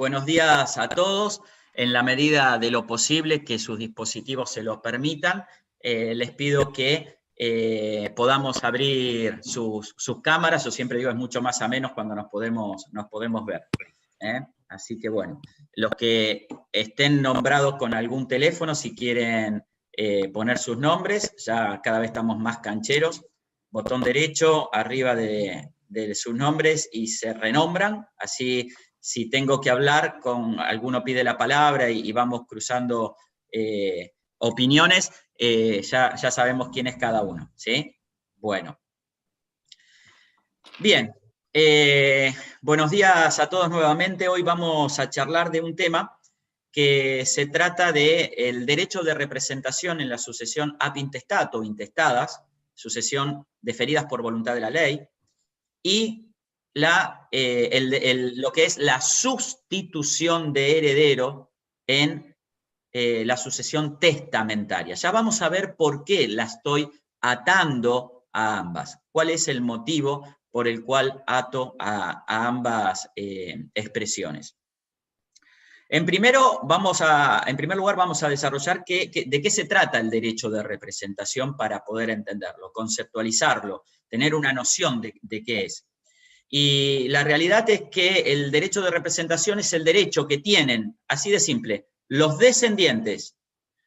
Buenos días a todos. En la medida de lo posible que sus dispositivos se lo permitan, les pido que podamos abrir sus cámaras. Yo siempre digo, es mucho más ameno cuando nos podemos ver. Así que bueno, los que estén nombrados con algún teléfono, si quieren poner sus nombres, ya cada vez estamos más cancheros, botón derecho arriba de sus nombres y se renombran, así si tengo que hablar, alguno pide la palabra y vamos cruzando opiniones, ya sabemos quién es cada uno, ¿sí? Bueno. Bien, buenos días a todos nuevamente. Hoy vamos a charlar de un tema que se trata del derecho de representación en la sucesión ab intestato, intestadas, sucesión deferidas por voluntad de la ley, y lo que es la sustitución de heredero en la sucesión testamentaria. Ya vamos a ver por qué la estoy atando a ambas. ¿Cuál es el motivo por el cual ato a ambas expresiones? En primer lugar vamos a desarrollar de qué se trata el derecho de representación para poder entenderlo, conceptualizarlo, tener una noción de qué es. Y la realidad es que el derecho de representación es el derecho que tienen, así de simple, los descendientes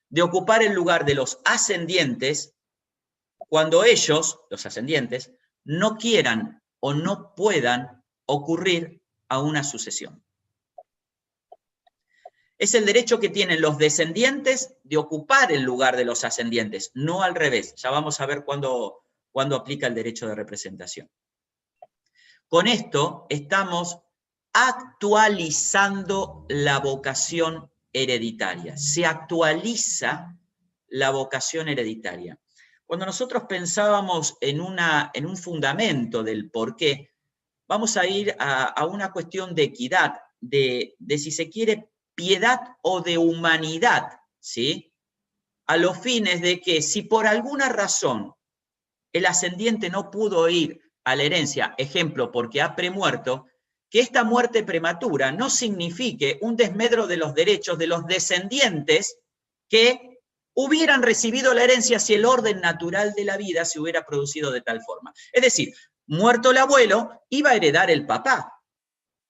de ocupar el lugar de los ascendientes cuando ellos, los ascendientes, no quieran o no puedan ocurrir a una sucesión. Es el derecho que tienen los descendientes de ocupar el lugar de los ascendientes, no al revés. Ya vamos a ver cuándo aplica el derecho de representación. Con esto estamos actualizando la vocación hereditaria. Se actualiza la vocación hereditaria. Cuando nosotros pensábamos en un fundamento del por qué, vamos a ir a una cuestión de equidad, de si se quiere, piedad o de humanidad, ¿sí? A los fines de que si por alguna razón el ascendiente no pudo ir a la herencia, ejemplo, porque ha premuerto, que esta muerte prematura no signifique un desmedro de los derechos de los descendientes que hubieran recibido la herencia si el orden natural de la vida se hubiera producido de tal forma. Es decir, muerto el abuelo, iba a heredar el papá.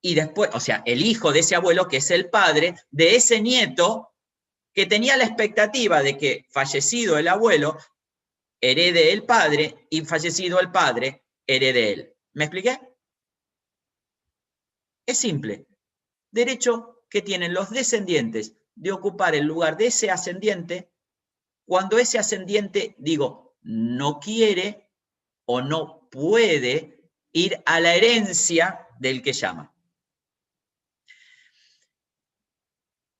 Y después, o sea, el hijo de ese abuelo, que es el padre de ese nieto, que tenía la expectativa de que, fallecido el abuelo, herede el padre, y fallecido el padre, herede él. ¿Me expliqué? Es simple. Derecho que tienen los descendientes de ocupar el lugar de ese ascendiente cuando ese ascendiente, no quiere o no puede ir a la herencia del que llama.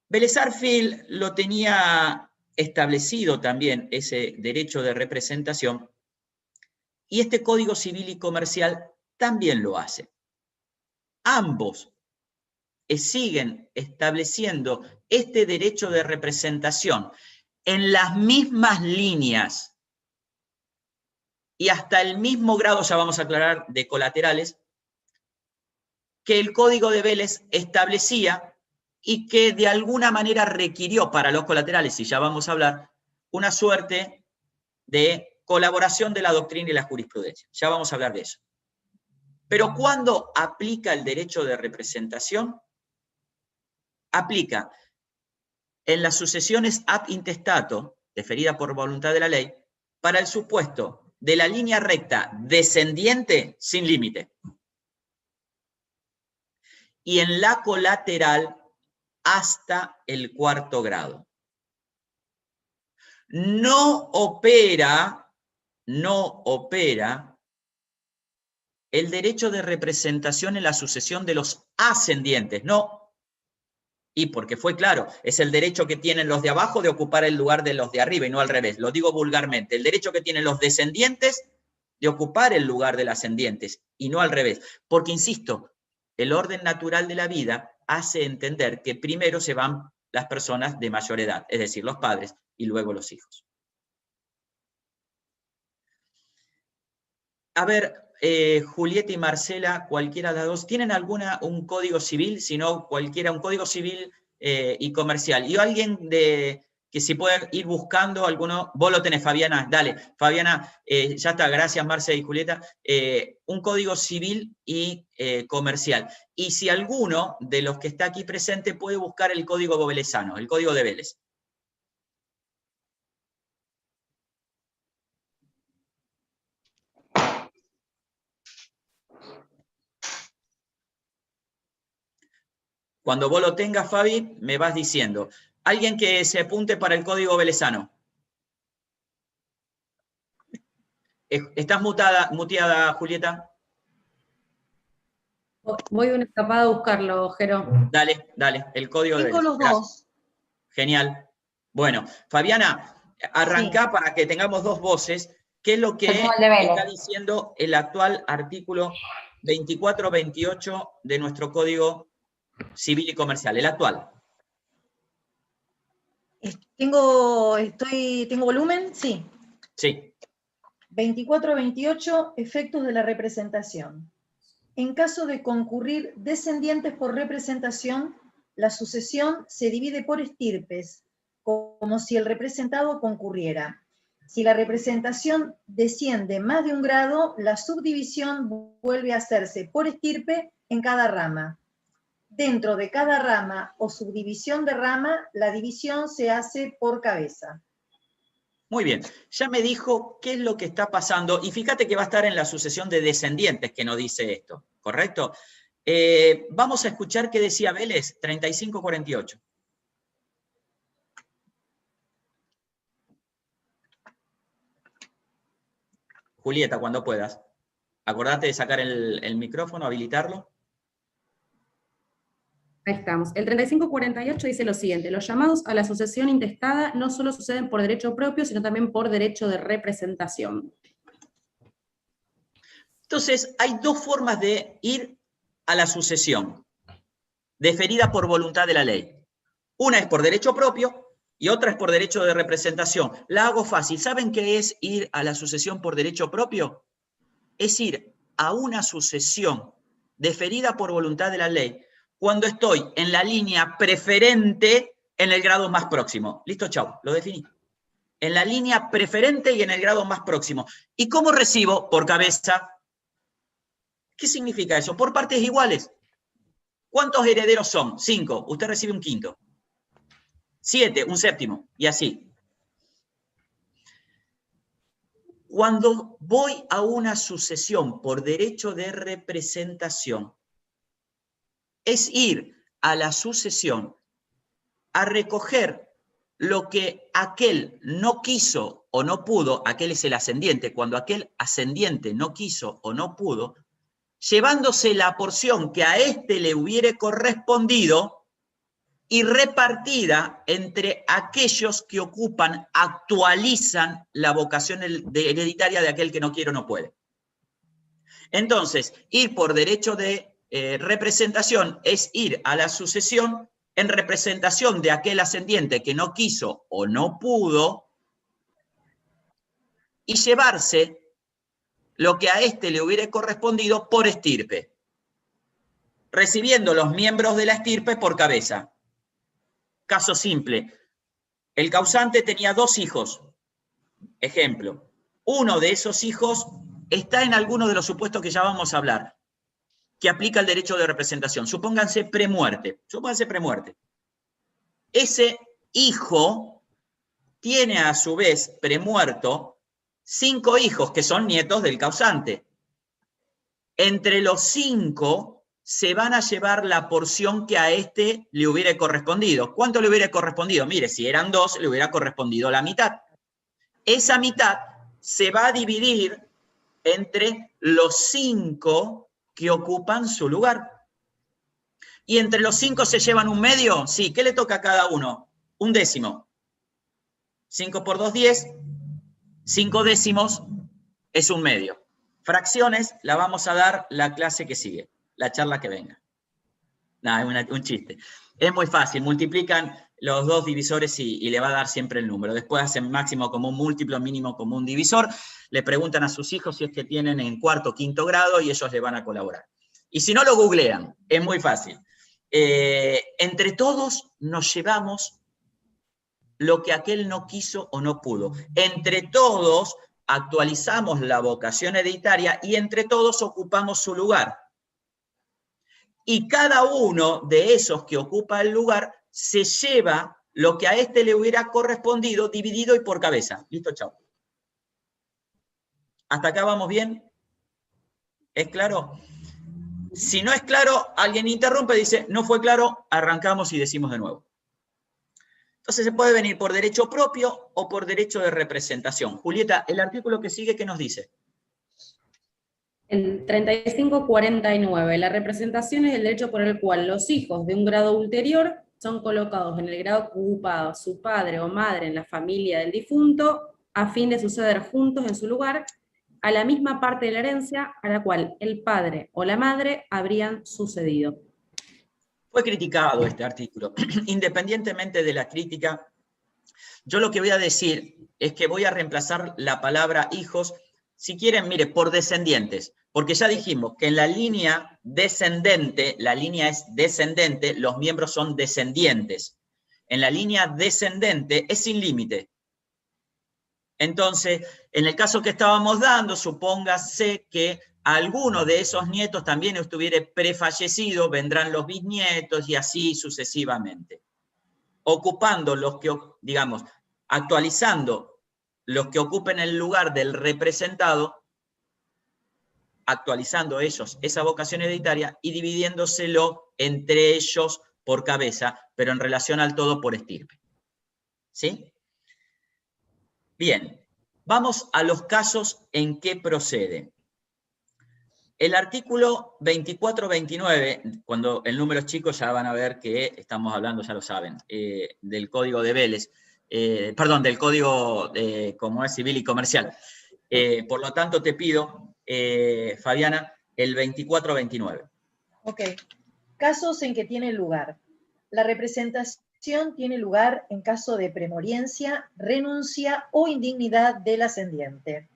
Vélez Sarsfield lo tenía establecido también, ese derecho de representación, y este Código Civil y Comercial también lo hace. Ambos siguen estableciendo este derecho de representación en las mismas líneas y hasta el mismo grado, ya vamos a aclarar, de colaterales, que el Código de Vélez establecía y que de alguna manera requirió para los colaterales, y ya vamos a hablar, una suerte de colaboración de la doctrina y la jurisprudencia. Ya vamos a hablar de eso. Pero ¿cuándo aplica el derecho de representación? Aplica en las sucesiones ab intestato, deferida por voluntad de la ley, para el supuesto de la línea recta descendiente sin límite. Y en la colateral hasta el cuarto grado. No opera el derecho de representación en la sucesión de los ascendientes, no. Y porque fue claro, es el derecho que tienen los de abajo de ocupar el lugar de los de arriba y no al revés, lo digo vulgarmente, el derecho que tienen los descendientes de ocupar el lugar de los ascendientes y no al revés, porque insisto, el orden natural de la vida hace entender que primero se van las personas de mayor edad, es decir, los padres y luego los hijos. A ver, Julieta y Marcela, cualquiera de las dos, ¿tienen un código civil? Si no, cualquiera, un código civil y comercial. Y alguien que si puede ir buscando alguno, vos lo tenés, Fabiana, dale. Fabiana, ya está, gracias Marcela y Julieta. Un código civil y comercial. Y si alguno de los que está aquí presente puede buscar el código velezano, el código de Vélez. Cuando vos lo tengas, Fabi, me vas diciendo. Alguien que se apunte para el código velezano. ¿Estás muteada, Julieta? Voy de una escapada a buscarlo, Jero. Dale, el código de Tengo Vélez. los Gracias. dos. Genial. Bueno, Fabiana, arrancá Sí. para que tengamos dos voces. ¿Qué es lo que está diciendo el actual artículo 2428 de nuestro Código Civil y Comercial? El actual. ¿Tengo volumen? Sí. Sí. 2428, efectos de la representación. En caso de concurrir descendientes por representación, la sucesión se divide por estirpes, como si el representado concurriera. Si la representación desciende más de un grado, la subdivisión vuelve a hacerse por estirpe en cada rama. Dentro de cada rama o subdivisión de rama, la división se hace por cabeza. Muy bien, ya me dijo qué es lo que está pasando, y fíjate que va a estar en la sucesión de descendientes que nos dice esto, ¿correcto? Vamos a escuchar qué decía Vélez, 3548. Julieta, cuando puedas. Acordate de sacar el micrófono, habilitarlo. Ahí estamos. El 3548 dice lo siguiente: los llamados a la sucesión intestada no solo suceden por derecho propio, sino también por derecho de representación. Entonces, hay dos formas de ir a la sucesión, deferida por voluntad de la ley. Una es por derecho propio y otra es por derecho de representación. La hago fácil. ¿Saben qué es ir a la sucesión por derecho propio? Es ir a una sucesión deferida por voluntad de la ley cuando estoy en la línea preferente en el grado más próximo. Listo, chau, lo definí. En la línea preferente y en el grado más próximo. ¿Y cómo recibo? Por cabeza. ¿Qué significa eso? Por partes iguales. ¿Cuántos herederos son? 5. Usted recibe un quinto. 7, un séptimo. Y así. Cuando voy a una sucesión por derecho de representación, es ir a la sucesión a recoger lo que aquel no quiso o no pudo, aquel es el ascendiente, cuando aquel ascendiente no quiso o no pudo, llevándose la porción que a éste le hubiere correspondido y repartida entre aquellos que actualizan la vocación hereditaria de aquel que no quiere o no puede. Entonces, ir por derecho de representación es ir a la sucesión en representación de aquel ascendiente que no quiso o no pudo y llevarse lo que a éste le hubiera correspondido por estirpe, recibiendo los miembros de la estirpe por cabeza. Caso simple, el causante tenía 2 hijos, ejemplo, uno de esos hijos está en alguno de los supuestos que ya vamos a hablar, que aplica el derecho de representación. Supónganse premuerte. Ese hijo tiene a su vez premuerto 5 hijos que son nietos del causante. Entre los 5 se van a llevar la porción que a este le hubiera correspondido. ¿Cuánto le hubiera correspondido? Mire, si eran 2, le hubiera correspondido la mitad. Esa mitad se va a dividir entre los 5 que ocupan su lugar. ¿Y entre los 5 se llevan un medio? Sí. ¿Qué le toca a cada uno? Un décimo. 5 por 2, 10. 5 décimos es un medio. Fracciones la vamos a dar la clase que sigue, la charla que venga. No, es un chiste. Es muy fácil, multiplican los dos divisores y le va a dar siempre el número. Después hacen máximo común múltiplo, mínimo común divisor. Le preguntan a sus hijos si es que tienen en cuarto o quinto grado y ellos le van a colaborar. Y si no, lo googlean, es muy fácil. Entre todos nos llevamos lo que aquel no quiso o no pudo. Entre todos actualizamos la vocación hereditaria y entre todos ocupamos su lugar. Y cada uno de esos que ocupa el lugar se lleva lo que a este le hubiera correspondido dividido y por cabeza. Listo, chao. ¿Hasta acá vamos bien? ¿Es claro? Si no es claro, alguien interrumpe y dice, no fue claro, arrancamos y decimos de nuevo. Entonces se puede venir por derecho propio o por derecho de representación. Julieta, el artículo que sigue, ¿qué nos dice? En 3549, la representación es el derecho por el cual los hijos de un grado ulterior son colocados en el grado ocupado su padre o madre en la familia del difunto, a fin de suceder juntos en su lugar a la misma parte de la herencia a la cual el padre o la madre habrían sucedido. Fue criticado este artículo. Independientemente de la crítica, yo lo que voy a decir es que voy a reemplazar la palabra hijos, si quieren, mire, por descendientes, porque ya dijimos que en la línea descendente, la línea es descendente, los miembros son descendientes. En la línea descendente es sin límite. Entonces, en el caso que estábamos dando, supóngase que alguno de esos nietos también estuviera prefallecido, vendrán los bisnietos y así sucesivamente. Ocupando los que, digamos, actualizando los que ocupen el lugar del representado, actualizando ellos esa vocación hereditaria y dividiéndoselo entre ellos por cabeza, pero en relación al todo por estirpe. ¿Sí? Bien, vamos a los casos en que procede. El artículo 2429, cuando el número es chico ya van a ver que estamos hablando, ya lo saben, del Código de Vélez, perdón, del Código como es civil y comercial. Por lo tanto, te pido, Fabiana, el 2429. Ok. Casos en que tiene lugar. La representación tiene lugar en caso de premoriencia, renuncia o indignidad del ascendiente.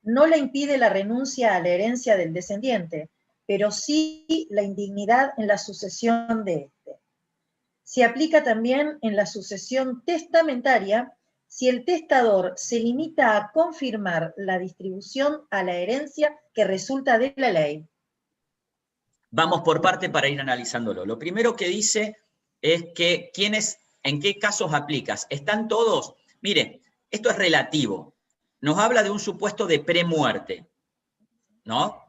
No le impide la renuncia a la herencia del descendiente, pero sí la indignidad en la sucesión de éste. Se aplica también en la sucesión testamentaria si el testador se limita a confirmar la distribución a la herencia que resulta de la ley. Vamos por parte para ir analizándolo. Lo primero que dice es que en qué casos aplicas. ¿Están todos? Mire, esto es relativo. Nos habla de un supuesto de premuerte, ¿no?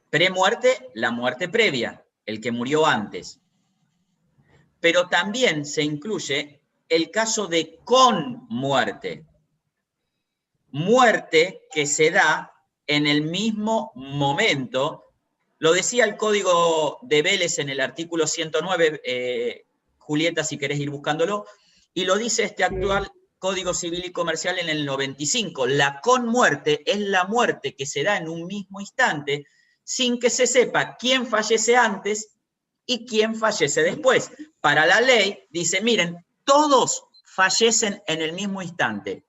Premuerte, la muerte previa, el que murió antes. Pero también se incluye el caso de conmuerte. Muerte que se da en el mismo momento. Lo decía el Código de Vélez en el artículo 109, Julieta, si querés ir buscándolo, y lo dice este actual Código Civil y Comercial en el 95. La conmuerte es la muerte que se da en un mismo instante sin que se sepa quién fallece antes y quién fallece después. Para la ley, dice, miren, todos fallecen en el mismo instante.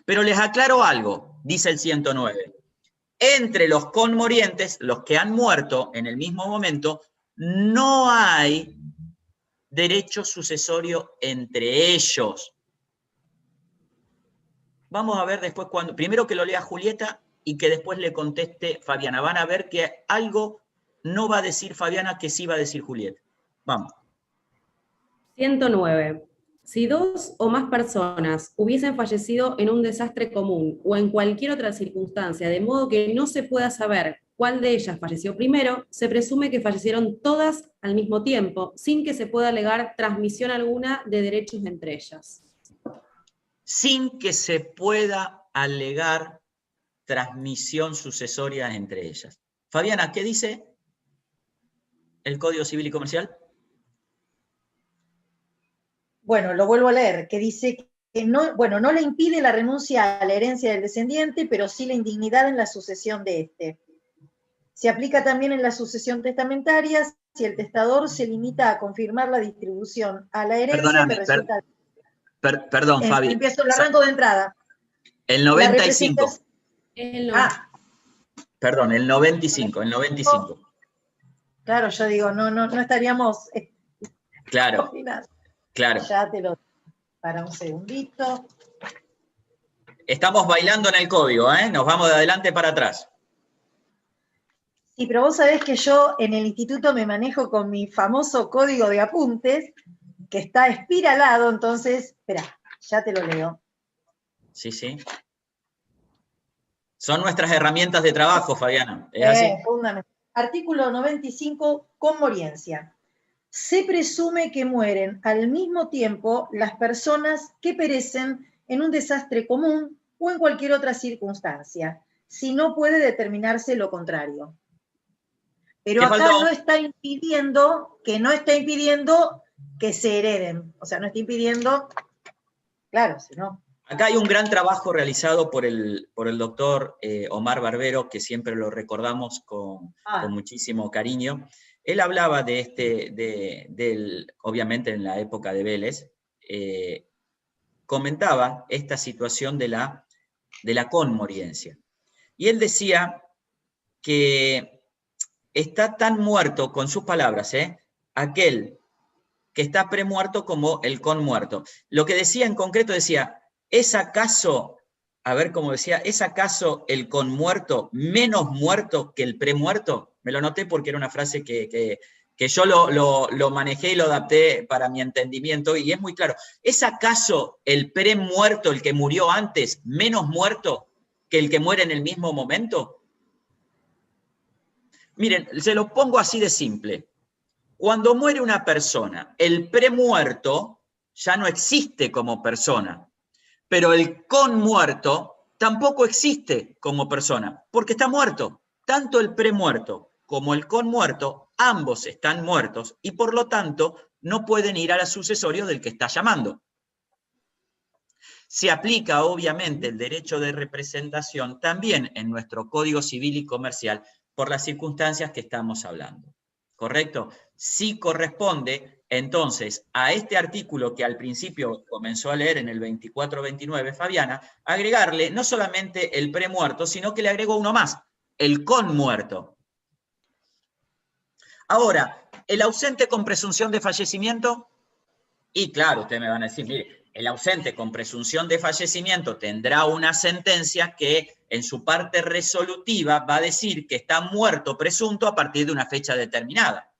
Pero les aclaro algo, dice el 109. Entre los conmorientes, los que han muerto en el mismo momento, no hay derecho sucesorio entre ellos. Vamos a ver después cuando, primero que lo lea Julieta y que después le conteste Fabiana. Van a ver que algo no va a decir Fabiana que sí va a decir Julieta. Vamos. 109. Si dos o más personas hubiesen fallecido en un desastre común o en cualquier otra circunstancia, de modo que no se pueda saber cuál de ellas falleció primero, se presume que fallecieron todas al mismo tiempo, sin que se pueda alegar transmisión alguna de derechos entre ellas. Sin que se pueda alegar transmisión sucesoria entre ellas. Fabiana, ¿qué dice el Código Civil y Comercial? Bueno, lo vuelvo a leer, que dice que no, bueno, no le impide la renuncia a la herencia del descendiente, pero sí la indignidad en la sucesión de éste. Se aplica también en la sucesión testamentaria si el testador se limita a confirmar la distribución a la herencia Perdóname, que resulta... perdón, Fabi. Empiezo, lo arranco de entrada. El 95. Perdón, el 95, el 95. Claro, yo digo, no estaríamos... Claro, claro. Ya te lo... Para un segundito. Estamos bailando en el código, ¿eh? Nos vamos de adelante para atrás. Sí, pero vos sabés que yo en el instituto me manejo con mi famoso código de apuntes, que está espiralado, entonces, espera, ya te lo leo. Sí, sí. Son nuestras herramientas de trabajo, Fabiana. ¿Es así? Fundamental. Artículo 95, conmoriencia. Se presume que mueren al mismo tiempo las personas que perecen en un desastre común o en cualquier otra circunstancia, si no puede determinarse lo contrario. Pero acá no está impidiendo que se hereden. O sea, no está impidiendo, claro, si no. Acá hay un gran trabajo realizado por el doctor Omar Barbero, que siempre lo recordamos con muchísimo cariño. Él hablaba de obviamente en la época de Vélez, comentaba esta situación de la conmoriencia. Y él decía que está tan muerto, con sus palabras, aquel que está premuerto como el conmuerto. Lo que decía en concreto decía, ¿es acaso, a ver cómo decía, ¿es acaso el conmuerto menos muerto que el premuerto? Me lo noté porque era una frase que yo lo manejé y lo adapté para mi entendimiento, y es muy claro. ¿Es acaso el premuerto, el que murió antes, menos muerto que el que muere en el mismo momento? Miren, se lo pongo así de simple. Cuando muere una persona, el premuerto ya no existe como persona, pero el conmuerto tampoco existe como persona, porque está muerto. Tanto el premuerto como el conmuerto, ambos están muertos y por lo tanto no pueden ir al sucesorio del que está llamando. Se aplica obviamente el derecho de representación también en nuestro Código Civil y Comercial por las circunstancias que estamos hablando. ¿Correcto? Sí corresponde entonces a este artículo que al principio comenzó a leer en el 24-29, Fabiana, agregarle no solamente el premuerto, sino que le agregó uno más, el conmuerto. Ahora, ¿el ausente con presunción de fallecimiento? Y claro, ustedes me van a decir, mire, el ausente con presunción de fallecimiento tendrá una sentencia que en su parte resolutiva va a decir que está muerto presunto a partir de una fecha determinada.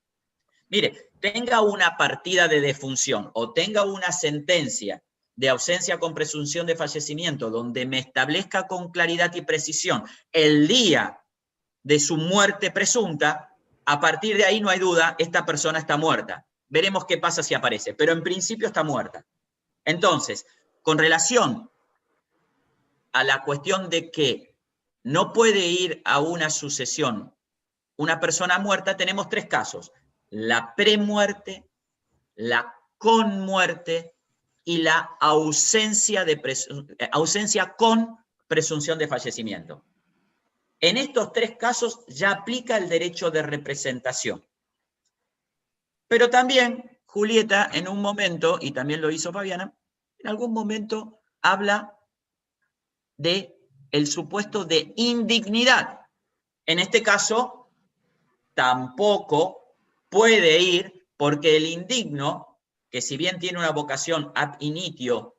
Mire, tenga una partida de defunción o tenga una sentencia de ausencia con presunción de fallecimiento donde me establezca con claridad y precisión el día de su muerte presunta, a partir de ahí no hay duda, esta persona está muerta. Veremos qué pasa si aparece, pero en principio está muerta. Entonces, con relación a la cuestión de que no puede ir a una sucesión una persona muerta, tenemos tres casos: la premuerte, la conmuerte y la ausencia con presunción de fallecimiento. En estos tres casos ya aplica el derecho de representación. Pero también Julieta en un momento, y también lo hizo Fabiana, en algún momento habla de el supuesto de indignidad. En este caso, tampoco puede ir porque el indigno, que si bien tiene una vocación ab initio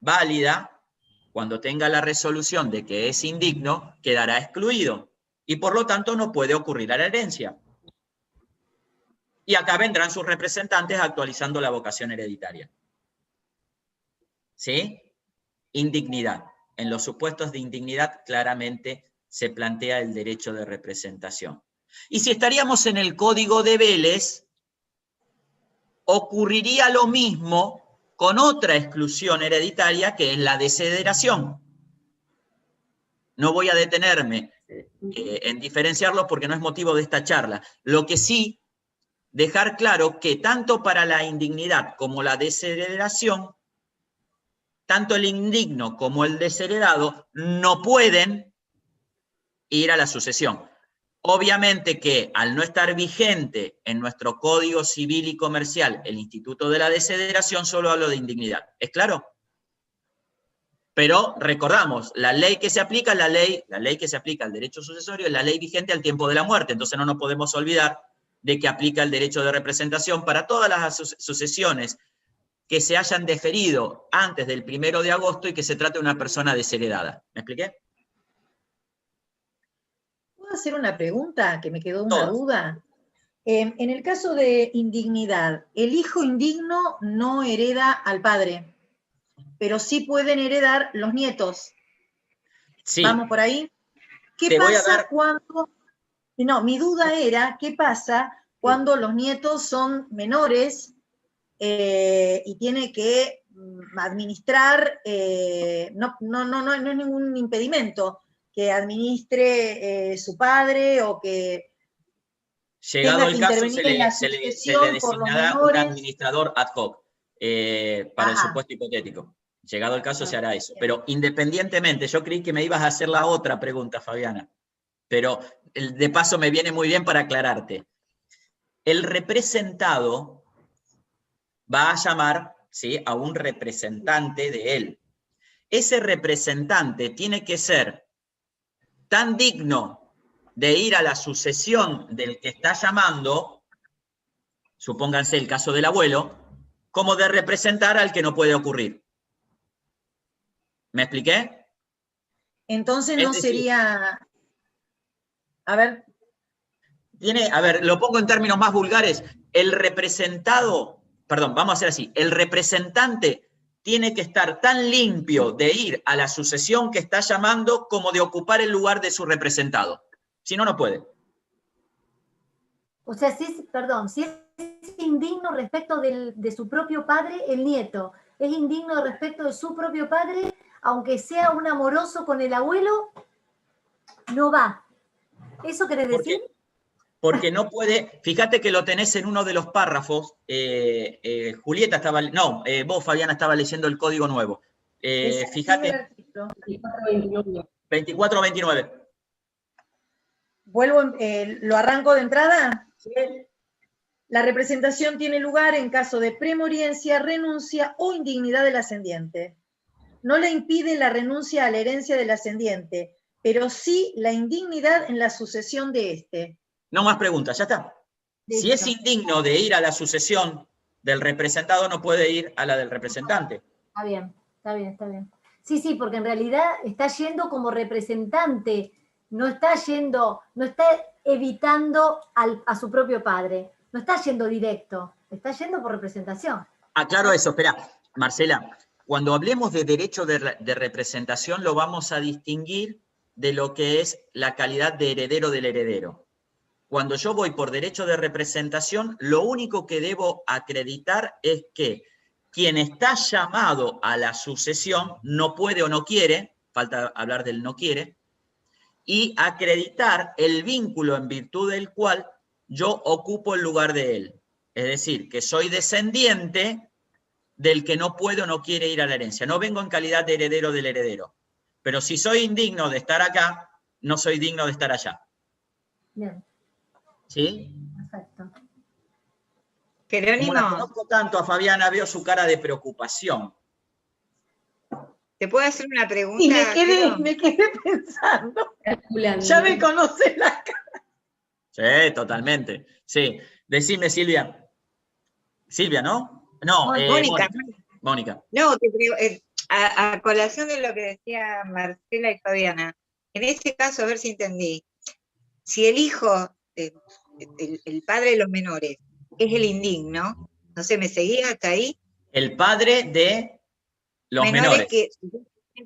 válida, cuando tenga la resolución de que es indigno, quedará excluido y por lo tanto no puede ocurrir a la herencia. Y acá vendrán sus representantes actualizando la vocación hereditaria. ¿Sí? Indignidad. En los supuestos de indignidad claramente se plantea el derecho de representación. Y si estaríamos en el Código de Vélez, ocurriría lo mismo con otra exclusión hereditaria que es la desheredación. No voy a detenerme en diferenciarlos porque no es motivo de esta charla. Lo que sí, dejar claro que tanto para la indignidad como la desheredación, tanto el indigno como el desheredado no pueden ir a la sucesión. Obviamente que al no estar vigente en nuestro Código Civil y Comercial el Instituto de la Desheredación, solo hablo de indignidad. ¿Es claro? Pero recordamos, la ley que se aplica es la ley que se aplica al derecho sucesorio es la ley vigente al tiempo de la muerte. Entonces no nos podemos olvidar de que aplica el derecho de representación para todas las sucesiones que se hayan deferido antes del 1 de agosto y que se trate de una persona desheredada. ¿Me expliqué? ¿Puedo hacer una pregunta que me quedó una duda? En el caso de indignidad, el hijo indigno no hereda al padre, pero sí pueden heredar los nietos. Sí. ¿Vamos por ahí? ¿Qué pasa cuando...? No, mi duda era, ¿qué pasa cuando los nietos son menores y tiene que administrar, no es ningún impedimento, que administre su padre o que llegado el caso se le designará un administrador ad hoc para el supuesto hipotético. Llegado el caso se hará eso. Pero independientemente, yo creí que me ibas a hacer la otra pregunta, Fabiana. Pero de paso me viene muy bien para aclararte. El representado va a llamar, ¿sí?, a un representante de él. Ese representante tiene que ser tan digno de ir a la sucesión del que está llamando, supónganse el caso del abuelo, como de representar al que no puede ocurrir. ¿Me expliqué? Entonces no sería... A ver. A ver, lo pongo en términos más vulgares. El representado, perdón, vamos a hacer así. El representante tiene que estar tan limpio de ir a la sucesión que está llamando como de ocupar el lugar de su representado. Si no, no puede. O sea, si es indigno respecto de su propio padre, el nieto, es indigno respecto de su propio padre, aunque sea un amoroso con el abuelo, no va. ¿Eso querés decir? Porque no puede, fíjate que lo tenés en uno de los párrafos, Julieta estaba, no, vos Fabiana estaba leyendo el código nuevo. Fíjate, 24-29. Vuelvo, ¿lo arranco de entrada? ¿Sí? La representación tiene lugar en caso de premoriencia, renuncia o indignidad del ascendiente. No le impide la renuncia a la herencia del ascendiente, pero sí la indignidad en la sucesión de éste. No más preguntas, ya está. Listo. Si es indigno de ir a la sucesión del representado, no puede ir a la del representante. Está bien. Sí, porque en realidad está yendo como representante, no está evitando a su propio padre, no está yendo directo, está yendo por representación. Aclaro eso, espera, Marcela, cuando hablemos de derecho de representación lo vamos a distinguir de lo que es la calidad de heredero del heredero. Cuando yo voy por derecho de representación, lo único que debo acreditar es que quien está llamado a la sucesión no puede o no quiere, falta hablar del no quiere, y acreditar el vínculo en virtud del cual yo ocupo el lugar de él. Es decir, que soy descendiente del que no puede o no quiere ir a la herencia. No vengo en calidad de heredero del heredero. Pero si soy indigno de estar acá, no soy digno de estar allá. Bien. ¿Sí? Perfecto. Como la conozco tanto a Fabiana, veo su cara de preocupación. ¿Te puedo hacer una pregunta? Y me quedé pensando. Ya me conoces la cara. Sí, totalmente. Sí. Decime, Silvia. Silvia, ¿no? No, Mónica. No, a colación de lo que decía Marcela y Fabiana, en ese caso, a ver si entendí, si el hijo, el padre de los menores, es el indigno, no sé, ¿me seguía hasta ahí? El padre de los menores. Que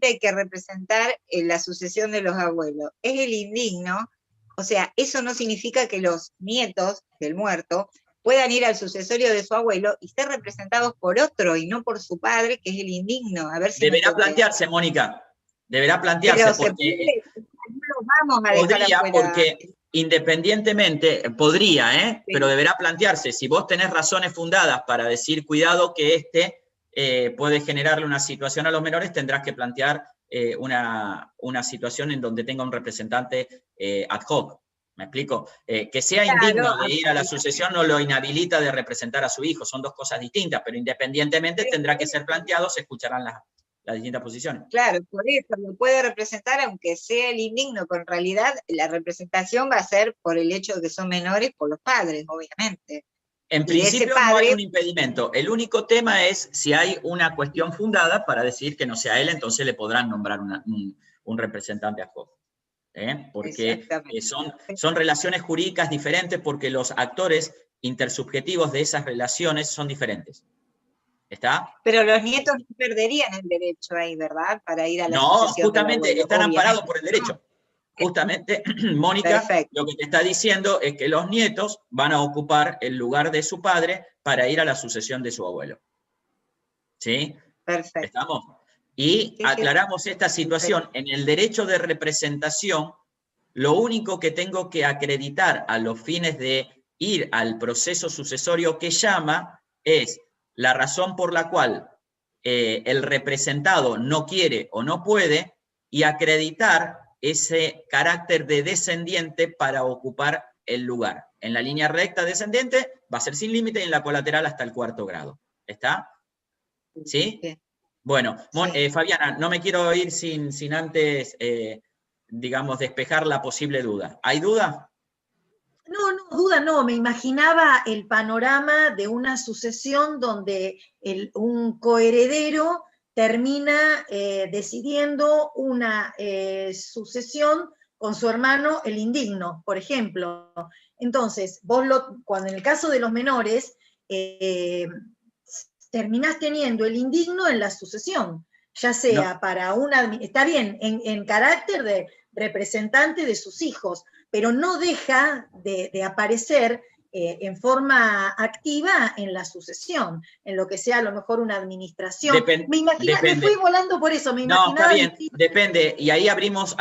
hay que representar en la sucesión de los abuelos. Es el indigno, o sea, eso no significa que los nietos del muerto puedan ir al sucesorio de su abuelo y ser representados por otro y no por su padre, que es el indigno. A ver si deberá plantearse, Mónica. Deberá plantearse porque no vamos a podría, porque independientemente, podría, sí, pero deberá plantearse. Si vos tenés razones fundadas para decir, cuidado que puede generarle una situación a los menores, tendrás que plantear una situación en donde tenga un representante ad hoc. ¿Me explico? Que sea Claro, indigno de ir a la sucesión no lo inhabilita de representar a su hijo, son dos cosas distintas, pero independientemente tendrá que ser planteado, se escucharán las distintas posiciones. claro, por eso lo puede representar aunque sea el indigno, pero en realidad la representación va a ser por el hecho de que son menores por los padres, obviamente. En Y principio ese padre- no hay un impedimento. El único tema es si hay una cuestión fundada para decir que no sea él, entonces le podrán nombrar un representante ad hoc. Porque Exactamente. son relaciones jurídicas diferentes porque los actores intersubjetivos de esas relaciones son diferentes. ¿Está? Pero los nietos no perderían el derecho ahí, ¿verdad? Para ir a la No, sucesión del justamente abuelo, están amparados obviamente. por el derecho. Justamente, Mónica, Perfecto. lo que te está diciendo es que los nietos van a ocupar el lugar de su padre para ir a la sucesión de su abuelo. ¿Sí? Perfecto. ¿Estamos? Y Sí, aclaramos esta situación. En el derecho de representación, lo único que tengo que acreditar a los fines de ir al proceso sucesorio que llama es la razón por la cual el representado no quiere o no puede y acreditar ese carácter de descendiente para ocupar el lugar. En la línea recta descendente va a ser sin límite y en la colateral hasta el 4º grado. ¿Está? ¿Sí? Sí. Bueno, Sí. Fabiana, no me quiero ir sin antes, digamos, despejar la posible duda. ¿Hay duda? No, duda no, me imaginaba el panorama de una sucesión donde un coheredero termina decidiendo una sucesión con su hermano el indigno, por ejemplo. Entonces, cuando en el caso de los menores, terminás teniendo el indigno en la sucesión, ya sea para está bien, en carácter de representante de sus hijos, pero no deja de aparecer en forma activa en la sucesión, en lo que sea a lo mejor una administración. Me fui volando por eso, me imaginaba. No, está bien, depende, y ahí abrimos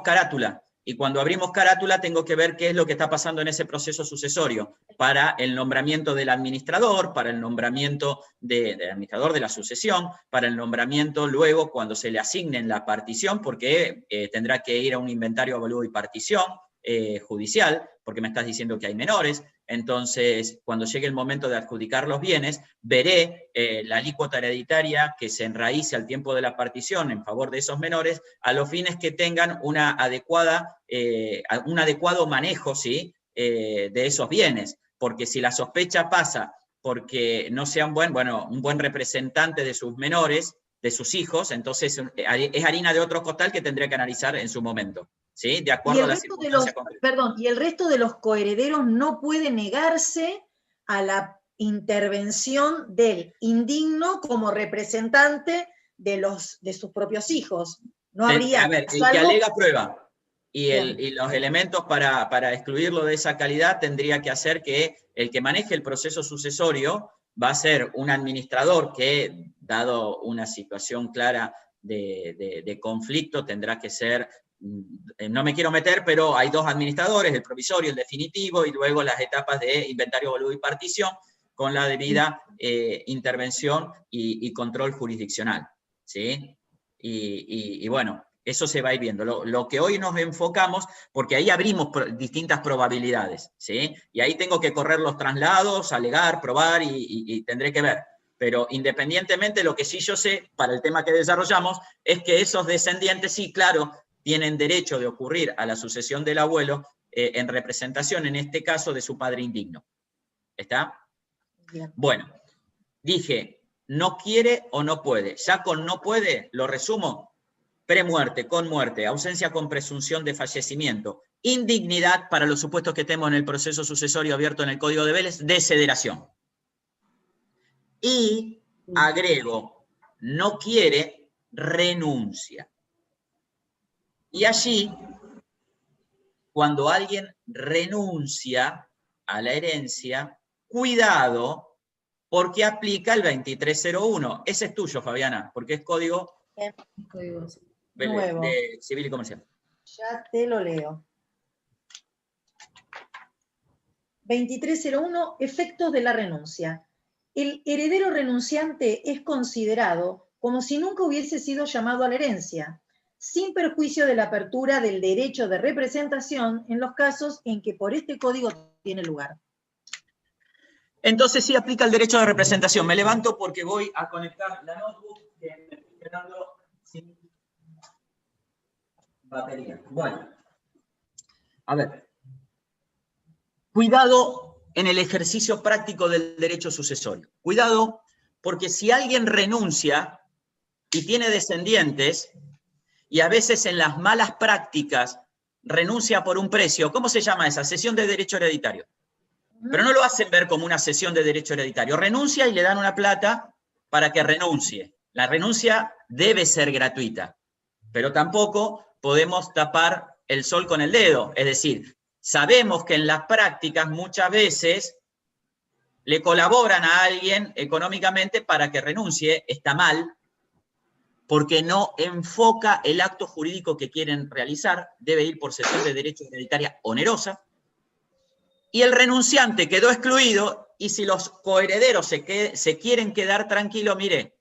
carátula. Y cuando abrimos carátula tengo que ver qué es lo que está pasando en ese proceso sucesorio para el nombramiento del administrador, para el nombramiento del administrador de la sucesión, para el nombramiento luego cuando se le asigne la partición, porque tendrá que ir a un inventario, avalúo y partición judicial, porque me estás diciendo que hay menores. Entonces, cuando llegue el momento de adjudicar los bienes, veré la alícuota hereditaria que se enraíce al tiempo de la partición en favor de esos menores, a los fines que tengan un adecuado manejo, ¿sí? De esos bienes. Porque si la sospecha pasa porque no sea un buen representante de sus menores, de sus hijos, entonces es harina de otro costal que tendría que analizar en su momento. ¿Sí? De acuerdo a la circunstancia concreta. Y el resto de los coherederos no puede negarse a la intervención del indigno como representante de sus propios hijos. No habría. A ver, el que alega prueba y los elementos para excluirlo de esa calidad tendría que hacer que el que maneje el proceso sucesorio va a ser un administrador que, dado una situación clara de conflicto, tendrá que ser. No me quiero meter, pero hay dos administradores, el provisorio, el definitivo, y luego las etapas de inventario, avalúo y partición, con la debida intervención y control jurisdiccional. ¿Sí? Y bueno, eso se va a ir viendo. Lo que hoy nos enfocamos, porque ahí abrimos distintas probabilidades, ¿sí? Y ahí tengo que correr los traslados, alegar, probar y tendré que ver. Pero independientemente, lo que sí yo sé, para el tema que desarrollamos, es que esos descendientes, sí, claro, tienen derecho de ocurrir a la sucesión del abuelo en representación, en este caso, de su padre indigno. ¿Está? Bien. Bueno, dije, no quiere o no puede. Ya con no puede, lo resumo, premuerte, con muerte, ausencia con presunción de fallecimiento, indignidad para los supuestos que tenemos en el proceso sucesorio abierto en el Código de Vélez, desheredación. Y agrego, no quiere, renuncia. Y allí, cuando alguien renuncia a la herencia, cuidado, porque aplica el 2301. Ese es tuyo, Fabiana, porque es código nuevo. de civil y comercial. Ya te lo leo. 2301, efectos de la renuncia. El heredero renunciante es considerado como si nunca hubiese sido llamado a la herencia. sin perjuicio de la apertura del derecho de representación en los casos en que por este código tiene lugar. Entonces sí aplica el derecho de representación. Me levanto porque voy a conectar la notebook que me estoy quedando sin batería. Bueno, a ver. Cuidado en el ejercicio práctico del derecho sucesorio. Cuidado, porque si alguien renuncia y tiene descendientes, y a veces en las malas prácticas renuncia por un precio, ¿cómo se llama esa? Cesión de derecho hereditario. Pero no lo hacen ver como una cesión de derecho hereditario. Renuncia y le dan una plata para que renuncie. La renuncia debe ser gratuita, pero tampoco podemos tapar el sol con el dedo. Es decir, sabemos que en las prácticas muchas veces le colaboran a alguien económicamente para que renuncie. Está mal, porque no enfoca el acto jurídico que quieren realizar. Debe ir por cesión de derecho hereditaria onerosa. Y el renunciante quedó excluido, y si los coherederos se quieren quedar tranquilos, mire,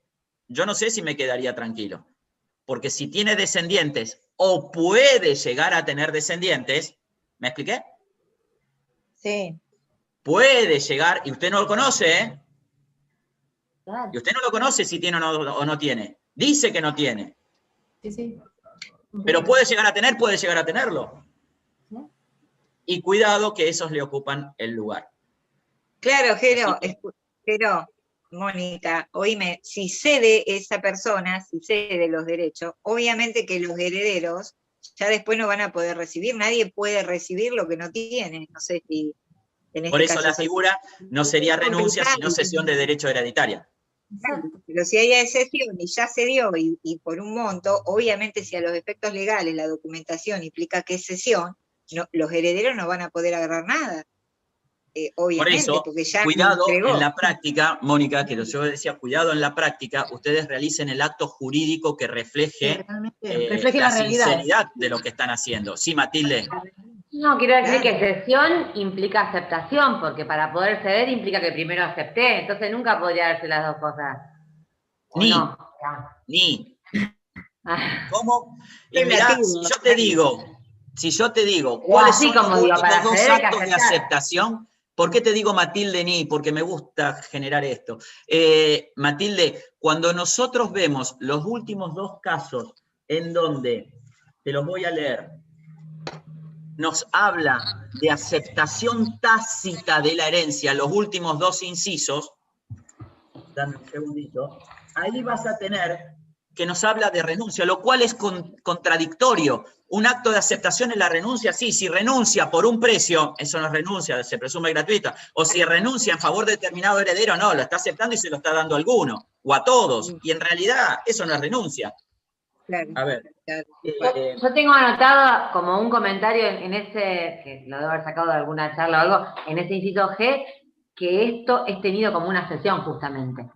yo no sé si me quedaría tranquilo, porque si tiene descendientes o puede llegar a tener descendientes, ¿me expliqué? Sí. Puede llegar, y usted no lo conoce, ¿eh? Claro. Y usted no lo conoce si tiene o no tiene. Dice que no tiene. Sí, sí. Pero puede llegar a tener, puede llegar a tenerlo. Y cuidado que esos le ocupan el lugar. Claro, Jero, Mónica, oíme, si cede esa persona, si cede los derechos, obviamente que los herederos ya después no van a poder recibir, nadie puede recibir lo que no tiene, no sé si en este Por eso caso la figura no sería renuncia, sino cesión de derecho hereditaria. Exacto. Pero si hay excepción y ya se dio y por un monto, obviamente si a los efectos legales la documentación implica que es cesión, los herederos no van a poder agarrar nada. Obviamente, Por eso, porque ya cuidado entregó. en la práctica, Mónica, que yo decía, cuidado en la práctica, ustedes realicen el acto jurídico que refleje, refleje la la realidad. sinceridad de lo que están haciendo. Sí, Matilde. No, quiero decir Claro. que cesión implica aceptación, porque para poder ceder implica que primero acepté, entonces nunca podría darse las dos cosas. ¿O Ni. no? Ah. ¿Cómo? Y mirá, si yo te digo, O ¿cuáles así son los como digo, últimos para dos ceder hay que actos de aceptar. aceptación? ¿Por qué te digo Matilde ni? Porque me gusta generar esto. Matilde, cuando nosotros vemos los últimos dos casos en donde, te los voy a leer, nos habla de aceptación tácita de la herencia, los últimos dos incisos, dame un segundito, ahí vas a tener que nos habla de renuncia, lo cual es contradictorio. Un acto de aceptación es la renuncia, sí, si renuncia por un precio, eso no es renuncia, se presume gratuita, o si renuncia en favor de determinado heredero, no, lo está aceptando y se lo está dando a alguno, o a todos, y en realidad eso no es renuncia. Claro, A ver. claro. Yo tengo anotado como un comentario en ese, que lo debo haber sacado de alguna charla o algo, en ese inciso G, que esto es tenido como una sesión justamente.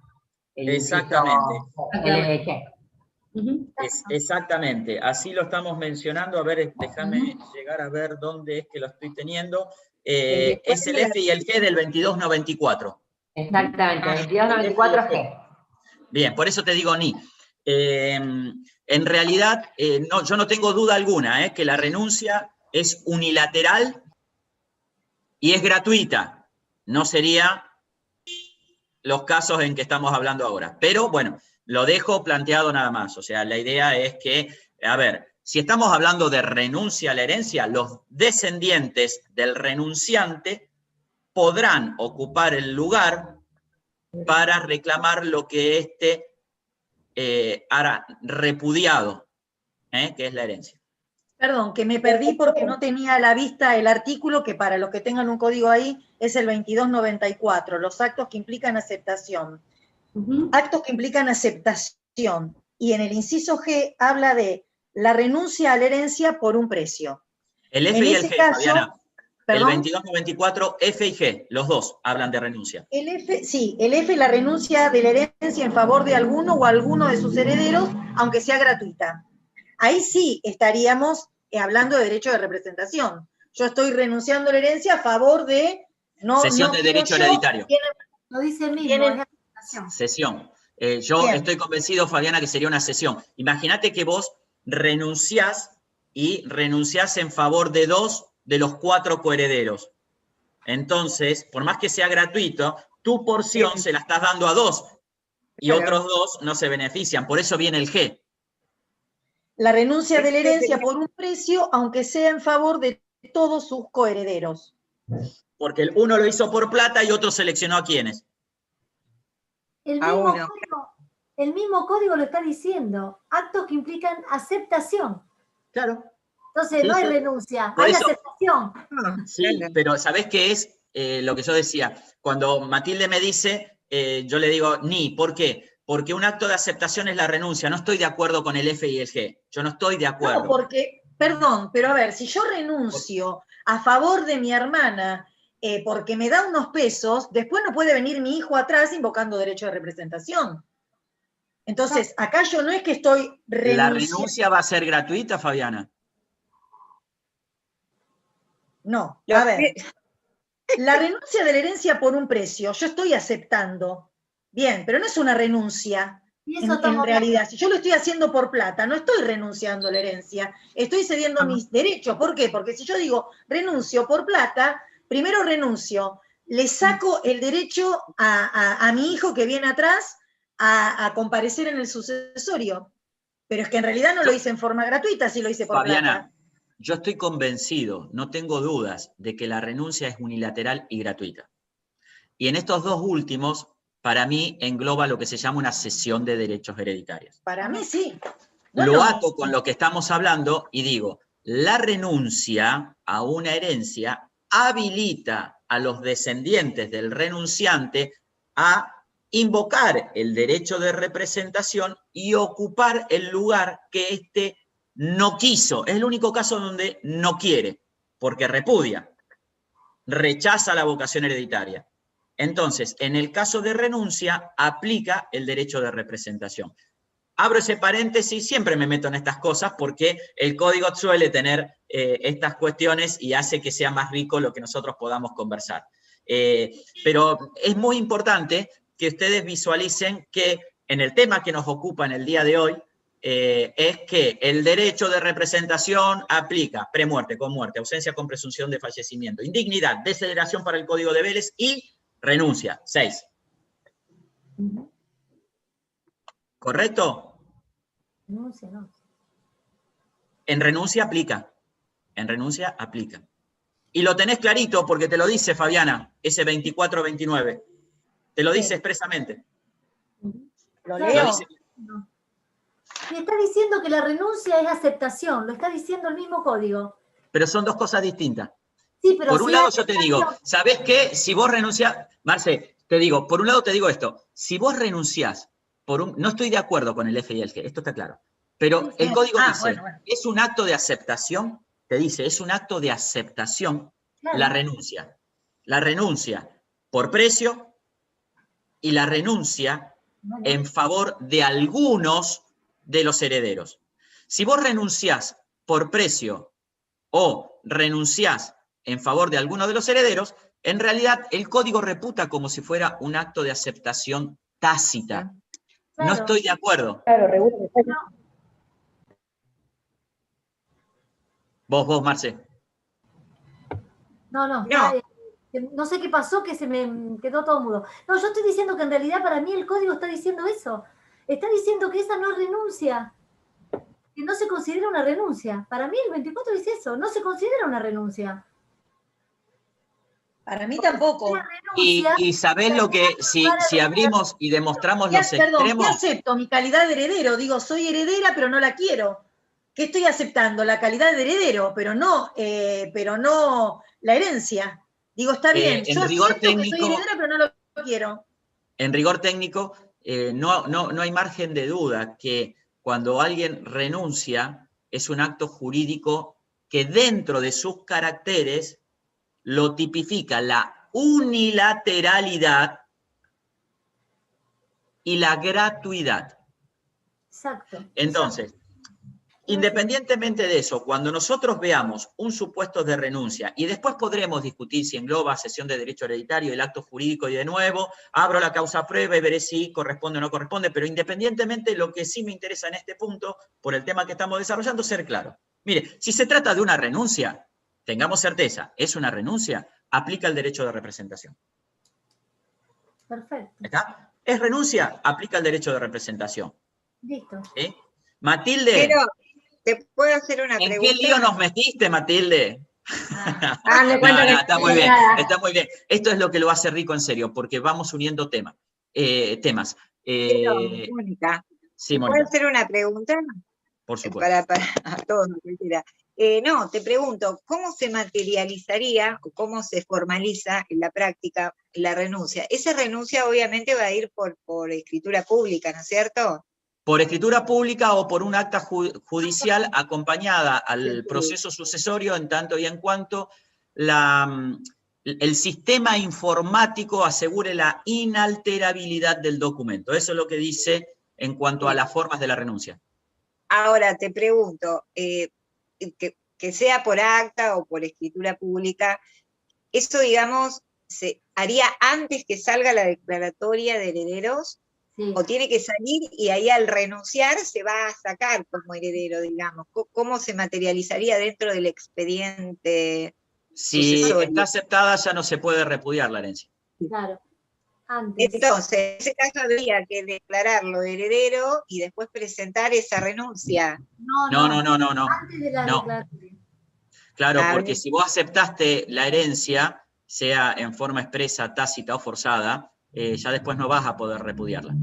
Exactamente. Exactamente, así lo estamos mencionando. A ver, déjame llegar a ver dónde es que lo estoy teniendo. Es el F y el G del 2294. Exactamente, 2294 G. Bien, por eso te digo ni. En realidad, yo no tengo duda alguna que la renuncia es unilateral y es gratuita. No sería los casos en que estamos hablando ahora. Pero bueno, lo dejo planteado nada más. O sea, la idea es que, a ver, si estamos hablando de renuncia a la herencia, los descendientes del renunciante podrán ocupar el lugar para reclamar lo que éste hará repudiado, que es la herencia. Perdón, que me perdí porque no tenía a la vista el artículo, que para los que tengan un código ahí es el 2294, los actos que implican aceptación. Actos que implican aceptación. Y en el inciso G habla de la renuncia a la herencia por un precio. El F en y el ese G, caso, Fabiana. ¿perdón? El 2294, F y G, los dos hablan de renuncia. El F, sí, el F, la renuncia de la herencia en favor de alguno o alguno de sus herederos, aunque sea gratuita. Ahí sí estaríamos hablando de derecho de representación. Yo estoy renunciando a la herencia a favor de... Cesión de derecho hereditario. Lo dice el mismo, es aceptación. Cesión. Yo Bien. estoy convencido, Fabiana, que sería una cesión. Imagínate que vos renunciás y renunciás en favor de 2 de los 4 coherederos. Entonces, por más que sea gratuito, tu porción se la estás dando a 2 y Claro. otros 2 no se benefician. Por eso viene el G. La renuncia de la herencia por un precio, aunque sea en favor de todos sus coherederos. Porque el uno lo hizo por plata y otro seleccionó a quiénes. El A mismo, uno. el mismo código lo está diciendo. Actos que implican aceptación. Claro. Entonces Sí, no hay sí. renuncia, Por hay eso- aceptación. Sí, Claro. pero ¿sabés qué es lo que yo decía? Cuando Matilde me dice, yo le digo, ni, ¿por qué? Porque un acto de aceptación es la renuncia. No estoy de acuerdo con el F y el G. Yo no estoy de acuerdo. No, porque, perdón, pero a ver, si yo renuncio a favor de mi hermana porque me da unos pesos, después no puede venir mi hijo atrás invocando derecho de representación. Entonces, acá yo no es que estoy ¿La renunciando. renuncia va a ser gratuita, Fabiana? No, Lo a ver, que- la renuncia de la herencia por un precio, yo estoy aceptando. Bien, pero no es una renuncia. Y En eso estamos realidad, si yo lo estoy haciendo por plata, no estoy renunciando a la herencia, estoy cediendo mis derechos. ¿Por qué? Porque si yo digo renuncio por plata, primero renuncio, le saco el derecho a mi hijo que viene atrás a comparecer en el sucesorio. Pero es que en realidad no lo hice en forma gratuita, sí lo hice por Fabiana, plata. yo estoy convencido, no tengo dudas, de que la renuncia es unilateral y gratuita. Y en estos dos últimos, para mí, engloba lo que se llama una cesión de derechos hereditarios. Para mí sí. No es Lo lo ato mismo. con lo que estamos hablando y digo, la renuncia a una herencia habilita a los descendientes del renunciante a invocar el derecho de representación y ocupar el lugar que éste no quiso. Es el único caso donde no quiere, porque repudia, rechaza la vocación hereditaria. Entonces, en el caso de renuncia, aplica el derecho de representación. Abro ese paréntesis, siempre me meto en estas cosas porque el código suele tener estas cuestiones y hace que sea más rico lo que nosotros podamos conversar. Pero es muy importante que ustedes visualicen que en el tema que nos ocupa en el día de hoy, es que el derecho de representación aplica premuerte, con muerte, ausencia con presunción de fallecimiento, indignidad, deceleración para el Código de Vélez y renuncia. 6. ¿Correcto? Renuncia, no. En renuncia aplica. En renuncia aplica. Y lo tenés clarito porque te lo dice Fabiana, ese 24-29. Te lo dice Sí. expresamente. Lo Claro. Lo leo. dice. Y está diciendo que la renuncia es aceptación, lo está diciendo el mismo código. Pero son dos cosas distintas. Sí, pero Por un si lado es yo te digo, aceptación, ¿sabés qué? Si vos renunciás, Marce, te digo, por un lado te digo esto, si vos renunciás por un, no estoy de acuerdo con el F y el G, esto está claro, pero el código dice, bueno. es un acto de aceptación, te dice, es un acto de aceptación claro, la renuncia. La renuncia por precio y la renuncia en favor de algunos de los herederos. Si vos renunciás por precio o renunciás en favor de alguno de los herederos, en realidad el código reputa como si fuera un acto de aceptación tácita. claro. No estoy de acuerdo. Claro, regula. Vos, Marce. No, No. no sé qué pasó, que se me quedó todo mudo. No, yo estoy diciendo que en realidad para mí el código está diciendo eso. Está diciendo que esa no es renuncia, que no se considera una renuncia. Para mí el 24 dice eso, no se considera una renuncia. Para mí tampoco. Una renuncia, Y sabés lo que, si abrimos y demostramos los Perdón, ¿qué extremos, acepto? Mi calidad de heredero. Digo, soy heredera, pero no la quiero. ¿Qué estoy aceptando? La calidad de heredero, pero no la herencia. Digo, está bien, en yo rigor acepto que soy técnico- heredera, pero no lo quiero. en rigor técnico, no hay margen de duda que cuando alguien renuncia es un acto jurídico que dentro de sus caracteres lo tipifica la unilateralidad y la gratuidad. exacto. Entonces, Independientemente de eso, cuando nosotros veamos un supuesto de renuncia, y después podremos discutir si engloba cesión de derecho hereditario el acto jurídico, y de nuevo abro la causa prueba y veré si corresponde o no corresponde, pero independientemente, lo que sí me interesa en este punto, por el tema que estamos desarrollando, ser claro. Mire, si se trata de una renuncia, tengamos certeza, es una renuncia, aplica el derecho de representación. Perfecto. ¿Está? Es renuncia, aplica el derecho de representación. Listo. ¿Sí? Matilde. Pero, ¿te puedo hacer una ¿En pregunta? qué lío nos metiste, Matilde? Me cuenta que está muy bien, nada. está muy bien. Esto es lo que lo hace rico en serio, porque vamos uniendo temas. Pero, Mónica, Sí, ¿puedo Mónica, hacer una pregunta? por supuesto. Para a todos, no cualquiera. No, te pregunto, ¿cómo se materializaría o cómo se formaliza en la práctica la renuncia? Esa renuncia obviamente va a ir por escritura pública, ¿no es cierto? Por escritura pública o por un acta judicial acompañada al proceso sucesorio, en tanto y en cuanto el sistema informático asegure la inalterabilidad del documento. Eso es lo que dice en cuanto a las formas de la renuncia. Ahora te pregunto, que sea por acta o por escritura pública, ¿eso, digamos, se haría antes que salga la declaratoria de herederos? Sí. ¿O tiene que salir y ahí al renunciar se va a sacar como heredero, digamos? ¿Cómo se materializaría dentro del expediente Si sucesorio? está aceptada, ya no se puede repudiar la herencia. Claro. Antes. Entonces, en ese caso habría que declararlo heredero y después presentar esa renuncia. No. Antes de la No. declaratoria. Claro, Ah, porque bien. si vos aceptaste la herencia, sea en forma expresa, tácita o forzada, ya después no vas a poder repudiarla.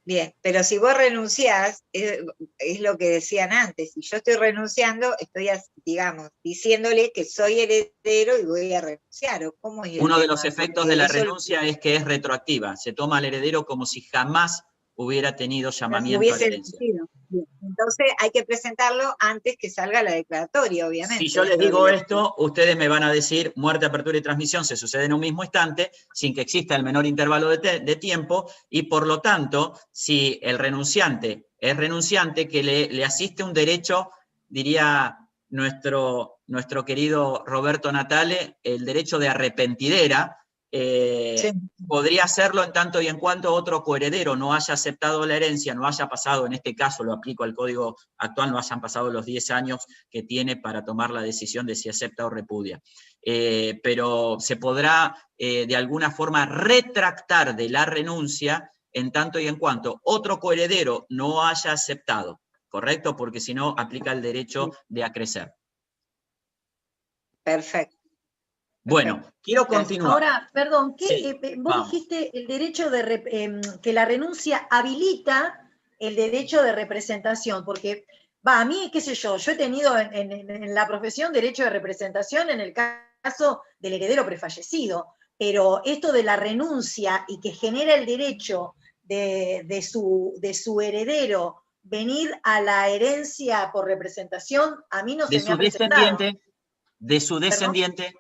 Bien, pero si vos renunciás, es lo que decían antes, si yo estoy renunciando, estoy, digamos, diciéndole que soy heredero y voy a renunciar, ¿o cómo es el Uno de tema? los efectos Porque de la eso renuncia es que es retroactiva. Se toma al heredero como si jamás hubiera tenido no llamamiento a la hubiese herencia. vencido. Bien, entonces hay que presentarlo antes que salga la declaratoria, obviamente. Si yo les dentro digo del- esto, ustedes me van a decir muerte, apertura y transmisión se sucede en un mismo instante, sin que exista el menor intervalo de tiempo, y por lo tanto, si el renunciante es renunciante, que le asiste un derecho, diría nuestro querido Roberto Natale, el derecho de arrepentidera, Sí. podría hacerlo en tanto y en cuanto otro coheredero no haya aceptado la herencia, no haya pasado, en este caso lo aplico al código actual, no hayan pasado los 10 años que tiene para tomar la decisión de si acepta o repudia. Pero se podrá de alguna forma retractar de la renuncia en tanto y en cuanto otro coheredero no haya aceptado, ¿correcto? Porque si no, aplica el derecho de acrecer. Perfecto. Bueno, quiero continuar. Ahora, perdón, Sí, vos vamos. dijiste el derecho de que la renuncia habilita el derecho de representación, porque a mí, qué sé yo he tenido en la profesión derecho de representación en el caso del heredero prefallecido, pero esto de la renuncia y que genera el derecho de su heredero venir a la herencia por representación, a mí no De se me su ha presentado. descendiente, de su descendiente,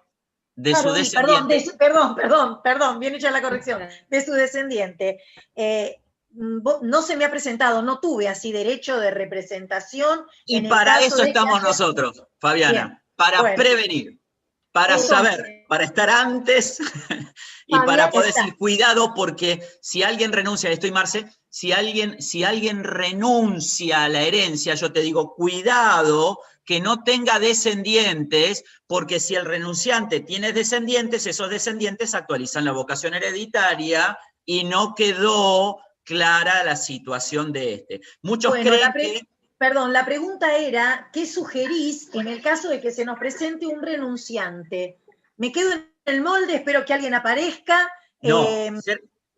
de Ah, su no, sí, descendiente. perdón, bien hecha la corrección, de su descendiente. No se me ha presentado, no tuve así derecho de representación. Y en el para caso eso de que estamos haya- nosotros, Fabiana, Bien, para bueno. prevenir, para Entonces, saber, para estar antes y para Fabiana, poder está. decir cuidado, porque si alguien renuncia, estoy Marce, si alguien renuncia a la herencia, yo te digo, cuidado que no tenga descendientes, porque si el renunciante tiene descendientes, esos descendientes actualizan la vocación hereditaria y no quedó clara la situación de este. Muchos Bueno, creen que... perdón, la pregunta era, ¿qué sugerís en el caso de que se nos presente un renunciante? Me quedo en el molde, espero que alguien aparezca. No,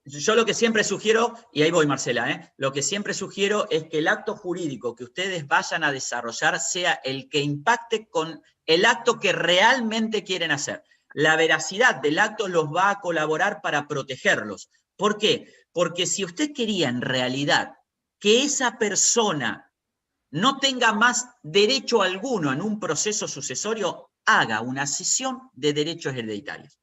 yo lo que siempre sugiero, y ahí voy Marcela, lo que siempre sugiero es que el acto jurídico que ustedes vayan a desarrollar sea el que impacte con el acto que realmente quieren hacer. La veracidad del acto los va a colaborar para protegerlos. ¿Por qué? Porque si usted quería en realidad que esa persona no tenga más derecho alguno en un proceso sucesorio, haga una cesión de derechos hereditarios.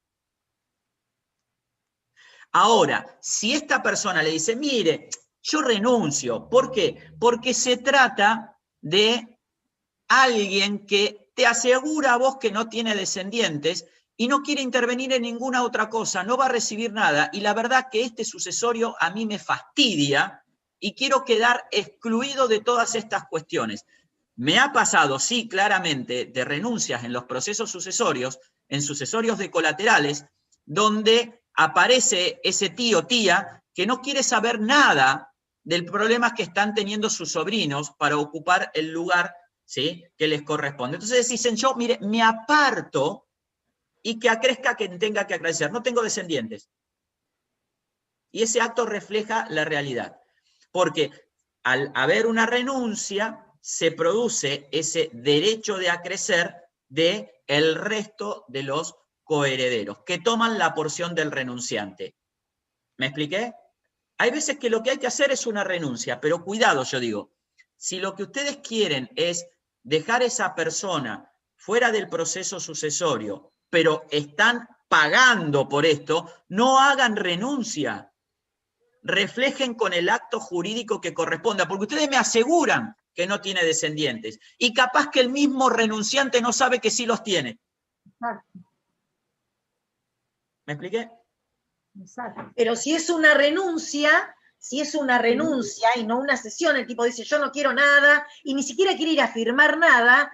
Ahora, si esta persona le dice, mire, yo renuncio, ¿por qué? Porque se trata de alguien que te asegura a vos que no tiene descendientes y no quiere intervenir en ninguna otra cosa, no va a recibir nada, y la verdad que este sucesorio a mí me fastidia y quiero quedar excluido de todas estas cuestiones. Me ha pasado, sí, claramente, de renuncias en los procesos sucesorios, en sucesorios de colaterales, donde aparece ese tío o tía que no quiere saber nada del problema que están teniendo sus sobrinos para ocupar el lugar, ¿sí?, que les corresponde. Entonces dicen, yo, mire, me aparto y que acrezca quien tenga que acrecer. No tengo descendientes. Y ese acto refleja la realidad. Porque al haber una renuncia, se produce ese derecho de acrecer del resto de los coherederos, que toman la porción del renunciante. ¿Me expliqué? Hay veces que lo que hay que hacer es una renuncia, pero cuidado, yo digo, si lo que ustedes quieren es dejar a esa persona fuera del proceso sucesorio, pero están pagando por esto, no hagan renuncia. Reflejen con el acto jurídico que corresponda, porque ustedes me aseguran que no tiene descendientes, y capaz que el mismo renunciante no sabe que sí los tiene. Exacto. ¿Me expliqué? Exacto. Pero si es una renuncia y no una cesión, el tipo dice, yo no quiero nada, y ni siquiera quiere ir a firmar nada,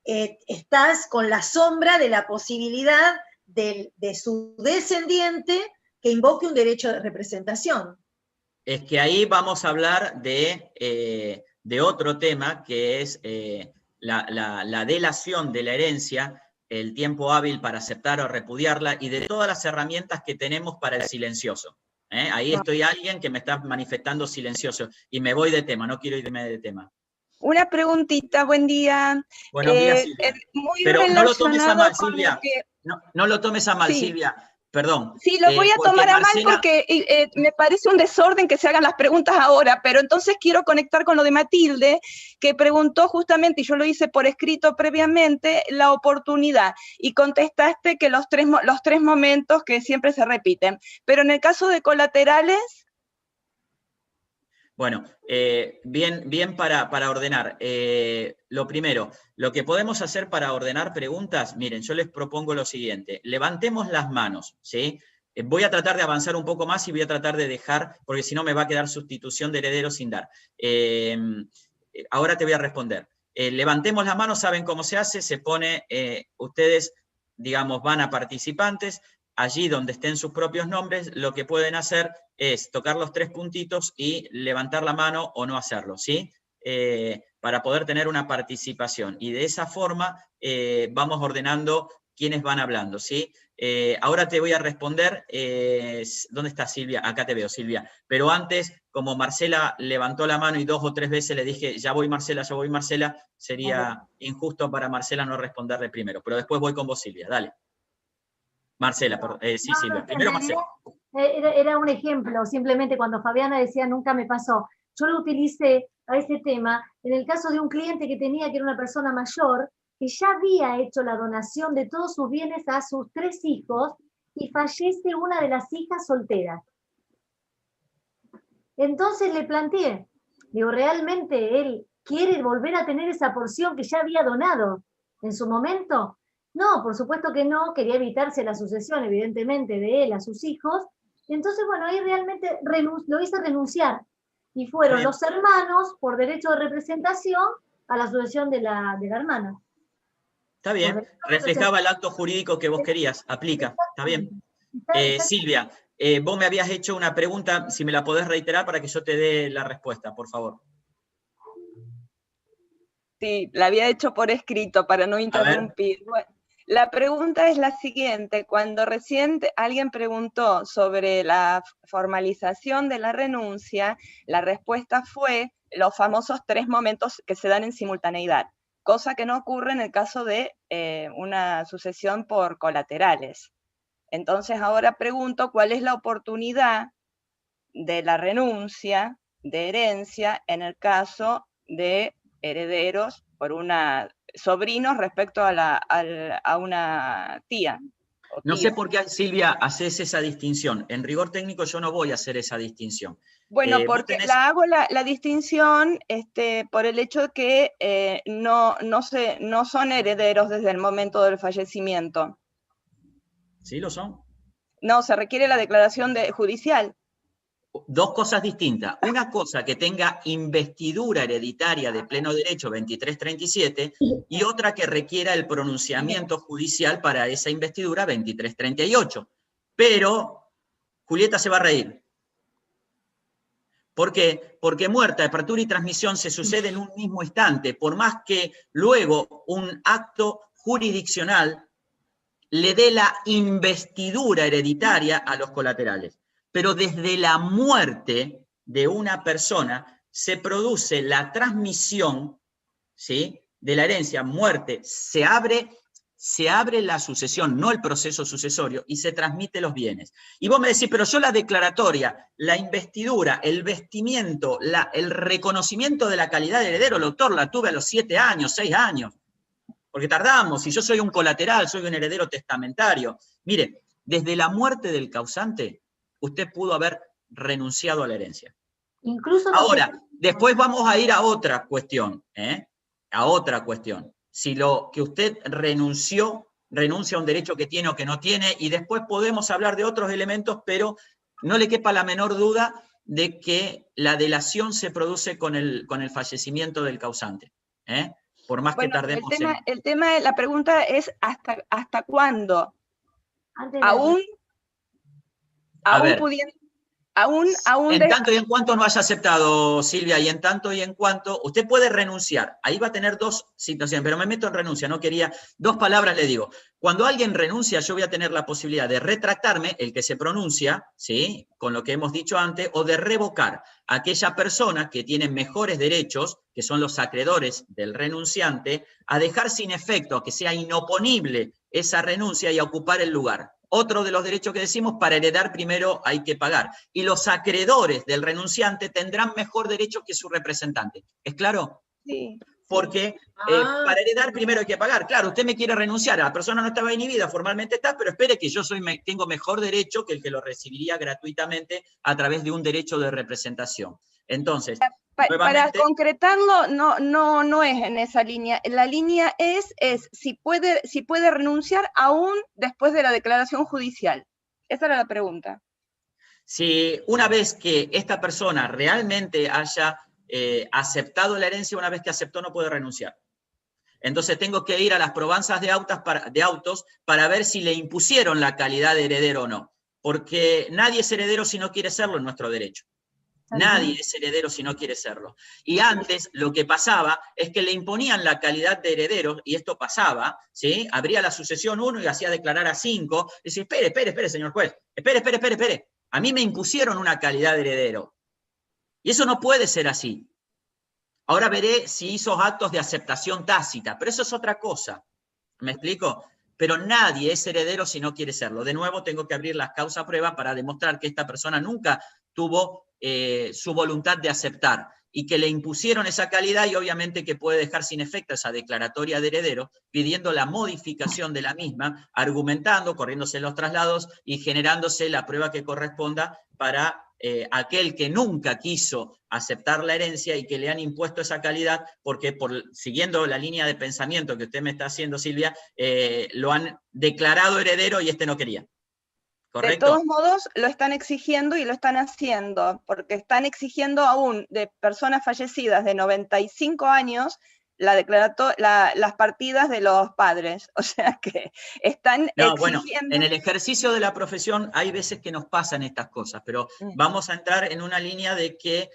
estás con la sombra de la posibilidad de su descendiente que invoque un derecho de representación. Es que ahí vamos a hablar de otro tema, que es la delación de la herencia, el tiempo hábil para aceptar o repudiarla, y de todas las herramientas que tenemos para el silencioso. Ahí estoy alguien que me está manifestando silencioso, y me voy de tema, no quiero irme de tema. Una preguntita, buen día. Buenos días, Silvia. Muy Pero no lo tomes a mal, relacionado con Silvia. No lo tomes a mal, Sí. Silvia. Perdón. Sí, lo voy a porque tomar a mal Marcela, porque me parece un desorden que se hagan las preguntas ahora, pero entonces quiero conectar con lo de Matilde, que preguntó justamente, y yo lo hice por escrito previamente, la oportunidad, y contestaste que los tres momentos que siempre se repiten. Pero en el caso de colaterales... Bueno, bien para ordenar. Lo primero, lo que podemos hacer para ordenar preguntas, miren, yo les propongo lo siguiente, levantemos las manos, ¿sí? Voy a tratar de avanzar un poco más y voy a tratar de dejar, porque si no me va a quedar sustitución de herederos sin dar. Ahora te voy a responder. Levantemos las manos, ¿saben cómo se hace? Se pone, ustedes, digamos, van a participantes, allí donde estén sus propios nombres, lo que pueden hacer es tocar los 3 puntitos y levantar la mano o no hacerlo, ¿sí? Para poder tener una participación. Y de esa forma vamos ordenando quiénes van hablando, ¿sí? Ahora te voy a responder. ¿Dónde está Silvia? Acá te veo, Silvia. Pero antes, como Marcela levantó la mano y 2 o 3 veces le dije, ya voy Marcela, sería injusto para Marcela no responderle primero. Pero después voy con vos, Silvia, dale. Marcela, sí, Silvia. Primero Marcela. Era un ejemplo, simplemente cuando Fabiana decía nunca me pasó. Yo lo utilicé a ese tema en el caso de un cliente que era una persona mayor, que ya había hecho la donación de todos sus bienes a sus 3 hijos y fallece una de las hijas solteras. Entonces le planteé, digo, ¿realmente él quiere volver a tener esa porción que ya había donado en su momento? No, por supuesto que no, quería evitarse la sucesión, evidentemente, de él a sus hijos. Entonces, bueno, ahí realmente lo hice renunciar. Y fueron los hermanos, por derecho de representación, a la sucesión de la hermana. Está bien, reflejaba el acto jurídico que vos querías, aplica, está bien. Silvia, vos me habías hecho una pregunta, si me la podés reiterar para que yo te dé la respuesta, por favor. Sí, la había hecho por escrito para no interrumpir. Bueno, la pregunta es la siguiente, cuando recién alguien preguntó sobre la formalización de la renuncia, la respuesta fue los famosos 3 momentos que se dan en simultaneidad, cosa que no ocurre en el caso de una sucesión por colaterales. Entonces ahora pregunto cuál es la oportunidad de la renuncia de herencia en el caso de herederos por sobrinos respecto a una tía No sé por qué, Silvia, haces esa distinción. En rigor técnico yo no voy a hacer esa distinción. Bueno, Vos porque tenés- la hago la distinción por el hecho de que no son herederos desde el momento del fallecimiento. ¿Sí lo son? No, se requiere la declaración judicial. Dos cosas distintas. Una cosa que tenga investidura hereditaria de pleno derecho 2337 y otra que requiera el pronunciamiento judicial para esa investidura 2338. Pero Julieta se va a reír. ¿Por qué? Porque muerte, apertura y transmisión se sucede en un mismo instante, por más que luego un acto jurisdiccional le dé la investidura hereditaria a los colaterales. Pero desde la muerte de una persona se produce la transmisión, ¿sí?, de la herencia, muerte, se abre la sucesión, no el proceso sucesorio, y se transmite los bienes. Y vos me decís, pero yo la declaratoria, la investidura, el vestimiento, el reconocimiento de la calidad de heredero, doctor, la tuve a los 7 años, 6 años, porque tardamos, si yo soy un colateral, soy un heredero testamentario. Mire, desde la muerte del causante, usted pudo haber renunciado a la herencia. Incluso ahora, después vamos a ir a otra cuestión, a otra cuestión. Si lo que usted renuncia a un derecho que tiene o que no tiene, y después podemos hablar de otros elementos, pero no le quepa la menor duda de que la delación se produce con el fallecimiento del causante. Por más que tardemos la pregunta es ¿hasta cuándo? Aún pudiendo... En tanto y en cuanto no haya aceptado, Silvia, y en tanto y en cuanto, usted puede renunciar. Ahí va a tener dos situaciones, pero me meto en renuncia, no quería, dos palabras le digo. Cuando alguien renuncia, yo voy a tener la posibilidad de retractarme, el que se pronuncia, ¿sí?, con lo que hemos dicho antes, o de revocar a aquella persona que tiene mejores derechos, que son los acreedores del renunciante, a dejar sin efecto, a que sea inoponible esa renuncia y a ocupar el lugar. Otro de los derechos que decimos, para heredar primero hay que pagar. Y los acreedores del renunciante tendrán mejor derecho que su representante. ¿Es claro? Sí. Porque para heredar primero hay que pagar. Claro, usted me quiere renunciar, la persona no estaba inhibida, formalmente está, pero espere que yo tengo mejor derecho que el que lo recibiría gratuitamente a través de un derecho de representación. Entonces, para concretarlo, no es en esa línea. La línea es si puede renunciar aún después de la declaración judicial. Esa era la pregunta. Si una vez que esta persona realmente haya aceptado la herencia, una vez que aceptó no puede renunciar. Entonces tengo que ir a las probanzas de autos para ver si le impusieron la calidad de heredero o no. Porque nadie es heredero si no quiere serlo en nuestro derecho. Nadie es heredero si no quiere serlo. Y antes lo que pasaba es que le imponían la calidad de heredero, y esto pasaba, ¿sí? Abría la sucesión 1 y hacía declarar a 5. Y decía, espere, señor juez, espere. A mí me impusieron una calidad de heredero. Y eso no puede ser así. Ahora veré si hizo actos de aceptación tácita, pero eso es otra cosa. ¿Me explico? Pero nadie es heredero si no quiere serlo. De nuevo tengo que abrir las causas prueba para demostrar que esta persona nunca tuvo su voluntad de aceptar y que le impusieron esa calidad, y obviamente que puede dejar sin efecto esa declaratoria de heredero pidiendo la modificación de la misma, argumentando, corriéndose los traslados y generándose la prueba que corresponda para aquel que nunca quiso aceptar la herencia y que le han impuesto esa calidad porque, siguiendo la línea de pensamiento que usted me está haciendo, Silvia, lo han declarado heredero y este no quería. ¿Correcto? De todos modos, lo están exigiendo y lo están haciendo, porque están exigiendo aún de personas fallecidas de 95 años las partidas de los padres. O sea que están exigiendo... Bueno, en el ejercicio de la profesión hay veces que nos pasan estas cosas, pero vamos a entrar en una línea de que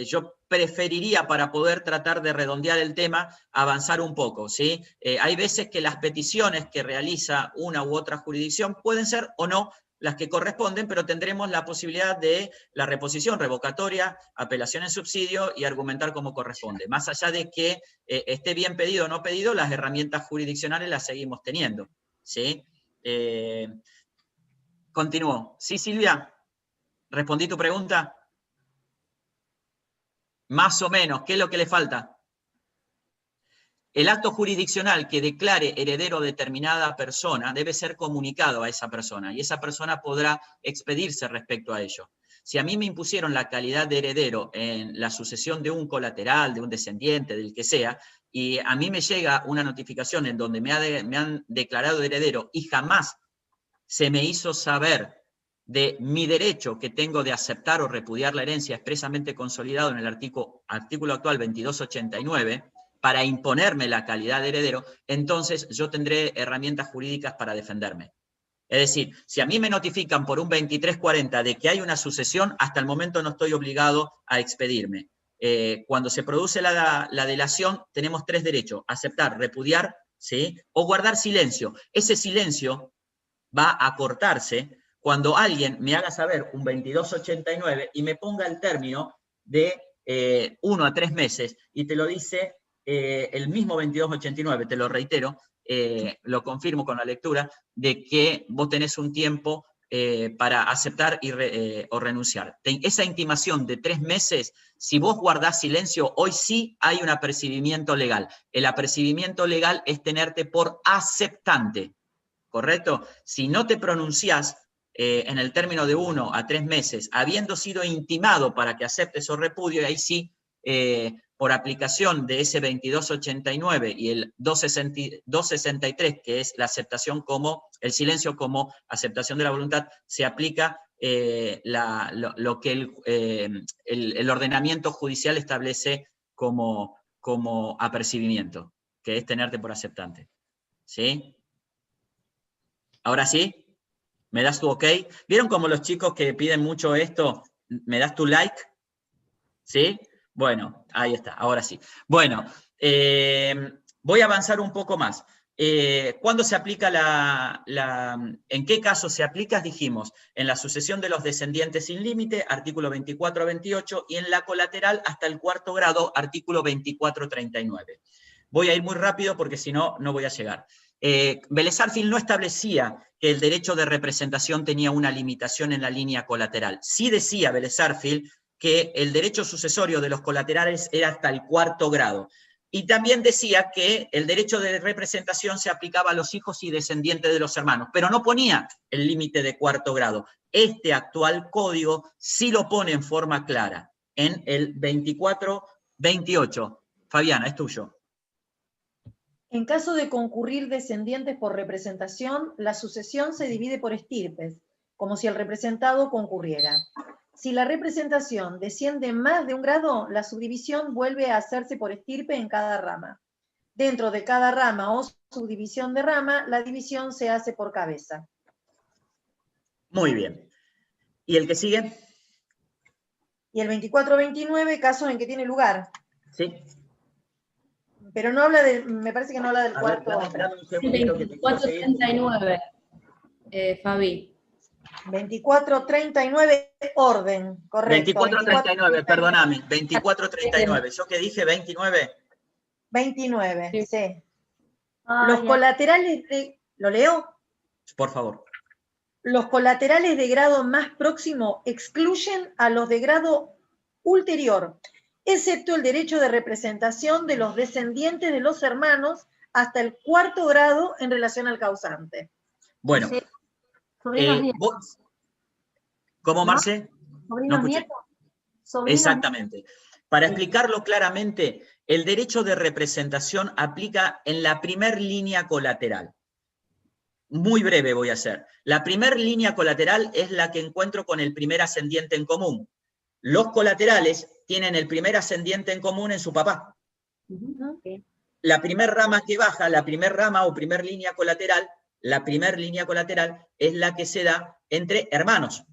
yo preferiría, para poder tratar de redondear el tema, avanzar un poco, ¿sí? Hay veces que las peticiones que realiza una u otra jurisdicción pueden ser o no las que corresponden, pero tendremos la posibilidad de la reposición revocatoria, apelación en subsidio y argumentar como corresponde. Más allá de que esté bien pedido o no pedido, las herramientas jurisdiccionales las seguimos teniendo, ¿sí? Continúo. ¿Sí, Silvia? ¿Respondí tu pregunta? Más o menos, ¿qué es lo que le falta? el acto jurisdiccional que declare heredero determinada persona debe ser comunicado a esa persona, y esa persona podrá expedirse respecto a ello. Si a mí me impusieron la calidad de heredero en la sucesión de un colateral, de un descendiente, del que sea, y a mí me llega una notificación en donde me han declarado heredero y jamás se me hizo saber de mi derecho que tengo de aceptar o repudiar la herencia expresamente consolidado en el artículo actual 2289, para imponerme la calidad de heredero, entonces yo tendré herramientas jurídicas para defenderme. Es decir, si a mí me notifican por un 2340 de que hay una sucesión, hasta el momento no estoy obligado a expedirme. Cuando se produce la delación, tenemos 3 derechos: aceptar, repudiar, ¿sí?, o guardar silencio. Ese silencio va a cortarse cuando alguien me haga saber un 2289 y me ponga el término de 1 a 3 meses, y te lo dice el mismo 2289, te lo reitero, lo confirmo con la lectura, de que vos tenés un tiempo para aceptar o renunciar. Esa intimación de 3 meses, si vos guardás silencio, hoy sí hay un apercibimiento legal. El apercibimiento legal es tenerte por aceptante, ¿correcto? Si no te pronunciás en el término de 1 a 3 meses, habiendo sido intimado para que aceptes o repudio, ahí sí, por aplicación de ese 2289 y el 263, que es la aceptación como, el silencio como aceptación de la voluntad, se aplica lo que el ordenamiento judicial establece como apercibimiento, que es tenerte por aceptante. ¿Sí? Ahora sí, ¿me das tu ok? ¿Vieron como los chicos que piden mucho esto? ¿Me das tu like? ¿Sí? Bueno, ahí está, ahora sí. Bueno, voy a avanzar un poco más. ¿Cuándo se aplica en qué caso se aplica? Dijimos, en la sucesión de los descendientes sin límite, artículo 24 a 28, y en la colateral hasta el 4º grado, artículo 24 a 39. Voy a ir muy rápido porque si no, no voy a llegar. Vélez Sarsfield no establecía que el derecho de representación tenía una limitación en la línea colateral. Sí decía Vélez Sarsfield que el derecho sucesorio de los colaterales era hasta el 4º grado. Y también decía que el derecho de representación se aplicaba a los hijos y descendientes de los hermanos, pero no ponía el límite de 4º grado. Este actual código sí lo pone en forma clara, en el 24-28. Fabiana, es tuyo. En caso de concurrir descendientes por representación, la sucesión se divide por estirpes, como si el representado concurriera. Si la representación desciende más de un grado, la subdivisión vuelve a hacerse por estirpe en cada rama. Dentro de cada rama o subdivisión de rama, la división se hace por cabeza. Muy bien. ¿Y el que sigue? Y el 24-29, casos en que tiene lugar. Sí. Pero no habla de, me parece que no habla del cuarto. 24-39, Fabi. 24-39, orden, correcto. 24-39, perdóname, 24-39. ¿Yo qué dije? ¿29? 29, sí. Ah, Los ya. colaterales de, ¿lo leo? Por favor. Los colaterales de grado más próximo excluyen a los de grado ulterior, excepto el derecho de representación de los descendientes de los hermanos hasta el 4º grado en relación al causante. Bueno. Sí. Sobrinos nietos. ¿Cómo, Marce? Sobrinos No escuché. nietos. Sobrinos Exactamente. Para explicarlo claramente, el derecho de representación aplica en la primer línea colateral. Muy breve voy a hacer. La primer línea colateral es la que encuentro con el primer ascendiente en común. Los colaterales tienen el primer ascendiente en común en su papá. Okay. La primer rama que baja, la primer rama o primer línea colateral, la primer línea colateral es la que se da entre hermanos.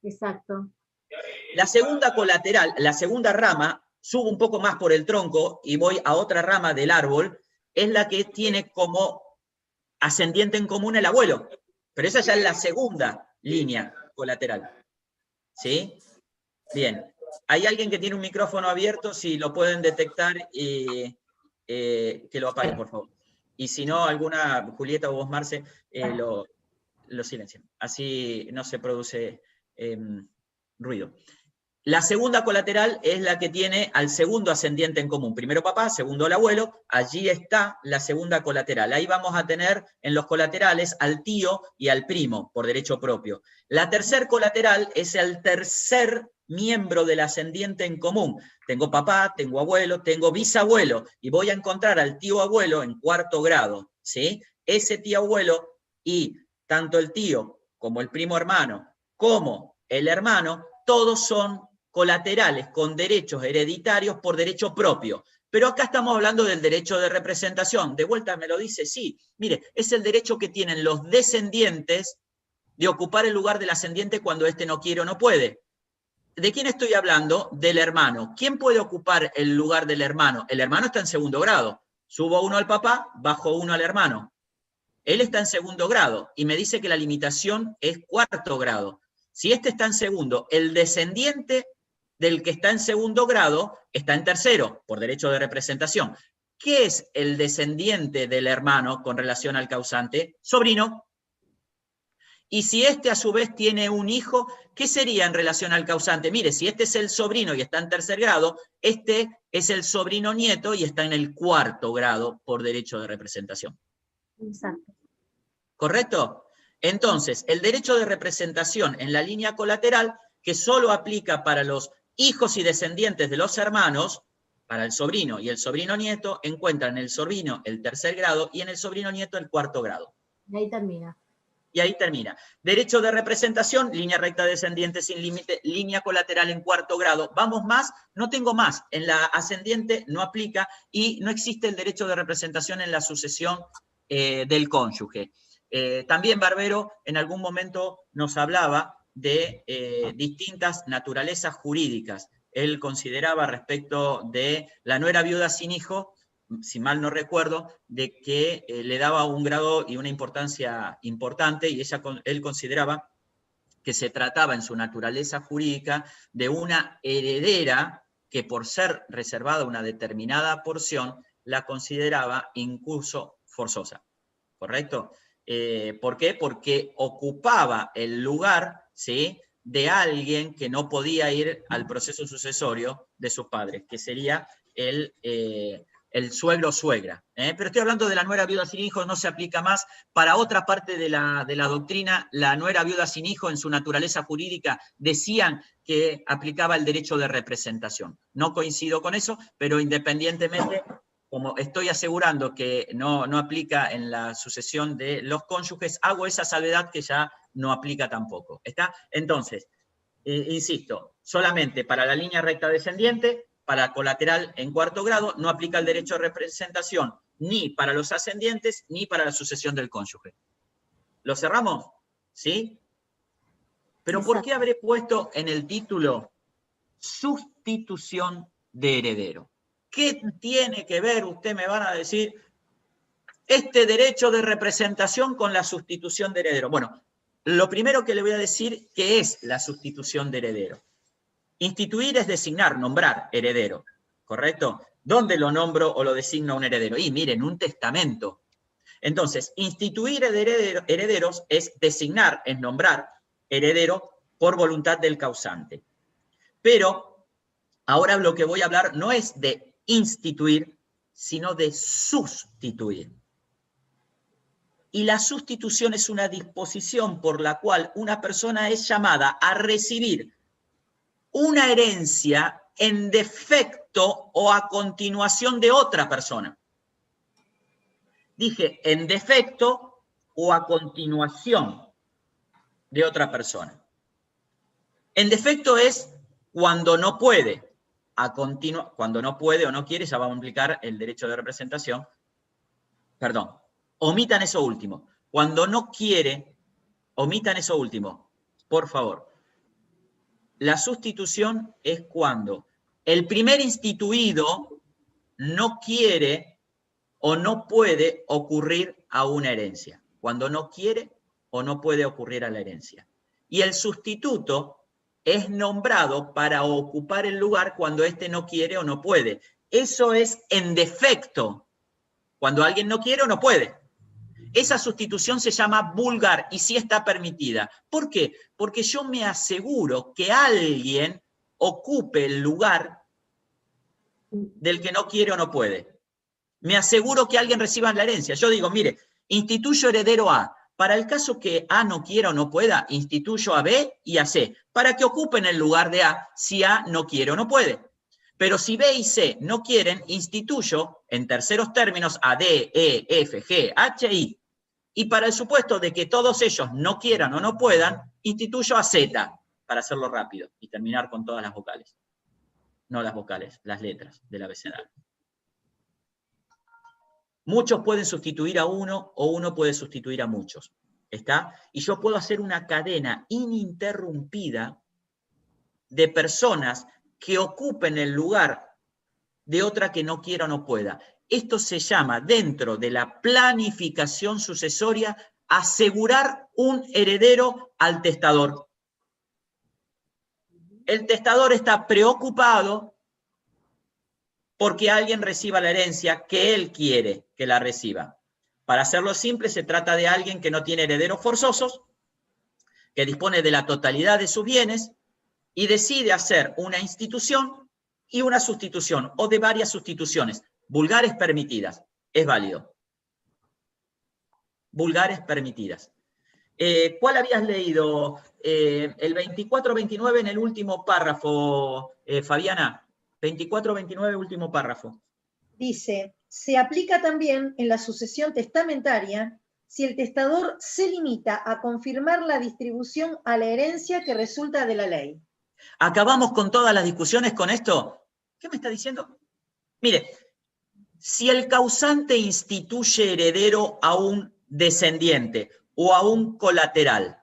Exacto. La segunda colateral, la segunda rama, subo un poco más por el tronco y voy a otra rama del árbol, es la que tiene como ascendiente en común el abuelo. Pero esa ya es la segunda línea colateral. ¿Sí? Bien. ¿Hay alguien que tiene un micrófono abierto? Si lo pueden detectar, que lo apaguen, por favor. Y si no, alguna, Julieta o vos, Marce, lo silencian. Así no se produce ruido. La segunda colateral es la que tiene al segundo ascendiente en común. Primero papá, segundo el abuelo, allí está la segunda colateral. Ahí vamos a tener en los colaterales al tío y al primo, por derecho propio. La tercer colateral es el tercer miembro del ascendiente en común. Tengo papá, tengo abuelo, tengo bisabuelo, y voy a encontrar al tío abuelo en cuarto grado, ¿sí? Ese tío abuelo y tanto el tío como el primo hermano, como el hermano, todos son colaterales con derechos hereditarios por derecho propio. Pero acá estamos hablando del derecho de representación. De vuelta me lo dice, sí. Mire, es el derecho que tienen los descendientes de ocupar el lugar del ascendiente cuando éste no quiere o no puede. ¿De quién estoy hablando? Del hermano. ¿Quién puede ocupar el lugar del hermano? El hermano está en segundo grado. Subo uno al papá, bajo uno al hermano. Él está en segundo grado y me dice que la limitación es cuarto grado. Si este está en segundo, el descendiente del que está en segundo grado está en tercero, por derecho de representación. ¿Qué es el descendiente del hermano con relación al causante? Sobrino. Y si este a su vez tiene un hijo, ¿qué sería en relación al causante? Mire, si este es el sobrino y está en tercer grado, este es el sobrino nieto y está en el cuarto grado por derecho de representación. Exacto. ¿Correcto? Entonces, el derecho de representación en la línea colateral, que solo aplica para los hijos y descendientes de los hermanos, para el sobrino y el sobrino nieto, encuentran en el sobrino el tercer grado y en el sobrino nieto el cuarto grado. Y ahí termina. Y ahí termina. Derecho de representación, línea recta descendiente sin límite, línea colateral en cuarto grado. Vamos más, no tengo más. En la ascendiente no aplica y no existe el derecho de representación en la sucesión del cónyuge. También Barbero en algún momento nos hablaba de distintas naturalezas jurídicas. Él consideraba respecto de la nuera viuda sin hijo, si mal no recuerdo, de que le daba un grado y una importancia importante, y él consideraba que se trataba en su naturaleza jurídica de una heredera que por ser reservada una determinada porción, la consideraba incluso forzosa. ¿Correcto? ¿Por qué? Porque ocupaba el lugar, ¿sí?, de alguien que no podía ir al proceso sucesorio de sus padres, que sería el suegro o suegra. Pero estoy hablando de la nuera viuda sin hijo, no se aplica más. Para otra parte de la doctrina, la nuera viuda sin hijo en su naturaleza jurídica decían que aplicaba el derecho de representación. No coincido con eso, pero independientemente, como estoy asegurando que no aplica en la sucesión de los cónyuges, hago esa salvedad que ya no aplica tampoco. ¿Está? Entonces, insisto, solamente para la línea recta descendiente, para colateral en cuarto grado, no aplica el derecho de representación ni para los ascendientes ni para la sucesión del cónyuge. ¿Lo cerramos? ¿Sí? Pero ¿por qué habré puesto en el título sustitución de heredero? ¿Qué tiene que ver, usted me van a decir, este derecho de representación con la sustitución de heredero? Bueno, lo primero que le voy a decir, ¿qué es la sustitución de heredero? Instituir es designar, nombrar heredero, ¿correcto? ¿Dónde lo nombro o lo designo a un heredero? Y miren, un testamento. Entonces, instituir herederos es designar, es nombrar heredero por voluntad del causante. Pero ahora lo que voy a hablar no es de instituir, sino de sustituir. Y la sustitución es una disposición por la cual una persona es llamada a recibir una herencia en defecto o a continuación de otra persona. Dije en defecto o a continuación de otra persona. En defecto es cuando no puede. Cuando no puede o no quiere, ya vamos a implicar el derecho de representación. Perdón, omitan eso último. Cuando no quiere, omitan eso último, por favor. La sustitución es cuando el primer instituido no quiere o no puede ocurrir a una herencia. Cuando no quiere o no puede ocurrir a la herencia. Y el sustituto es nombrado para ocupar el lugar cuando éste no quiere o no puede. Eso es en defecto. Cuando alguien no quiere o no puede. Esa sustitución se llama vulgar y sí está permitida. ¿Por qué? Porque yo me aseguro que alguien ocupe el lugar del que no quiere o no puede. Me aseguro que alguien reciba la herencia. Yo digo, mire, instituyo heredero A. Para el caso que A no quiera o no pueda, instituyo a B y a C, para que ocupen el lugar de A si A no quiere o no puede. Pero si B y C no quieren, instituyo en terceros términos a D, E, F, G, H, I. Y para el supuesto de que todos ellos no quieran o no puedan, instituyo a Z, para hacerlo rápido y terminar con todas las vocales. No las vocales, las letras del abecedario. Muchos pueden sustituir a uno o uno puede sustituir a muchos. ¿Está? Y yo puedo hacer una cadena ininterrumpida de personas que ocupen el lugar de otra que no quiera o no pueda. Esto se llama, dentro de la planificación sucesoria, asegurar un heredero al testador. El testador está preocupado porque alguien reciba la herencia que él quiere que la reciba. Para hacerlo simple, se trata de alguien que no tiene herederos forzosos, que dispone de la totalidad de sus bienes y decide hacer una institución y una sustitución, o de varias sustituciones, vulgares permitidas. Es válido. Vulgares permitidas. ¿Cuál habías leído? El 24-29 en el último párrafo, Fabiana. 24-29, último párrafo. Dice, se aplica también en la sucesión testamentaria si el testador se limita a confirmar la distribución a la herencia que resulta de la ley. ¿Acabamos con todas las discusiones con esto? ¿Qué me está diciendo? Mire, si el causante instituye heredero a un descendiente o a un colateral,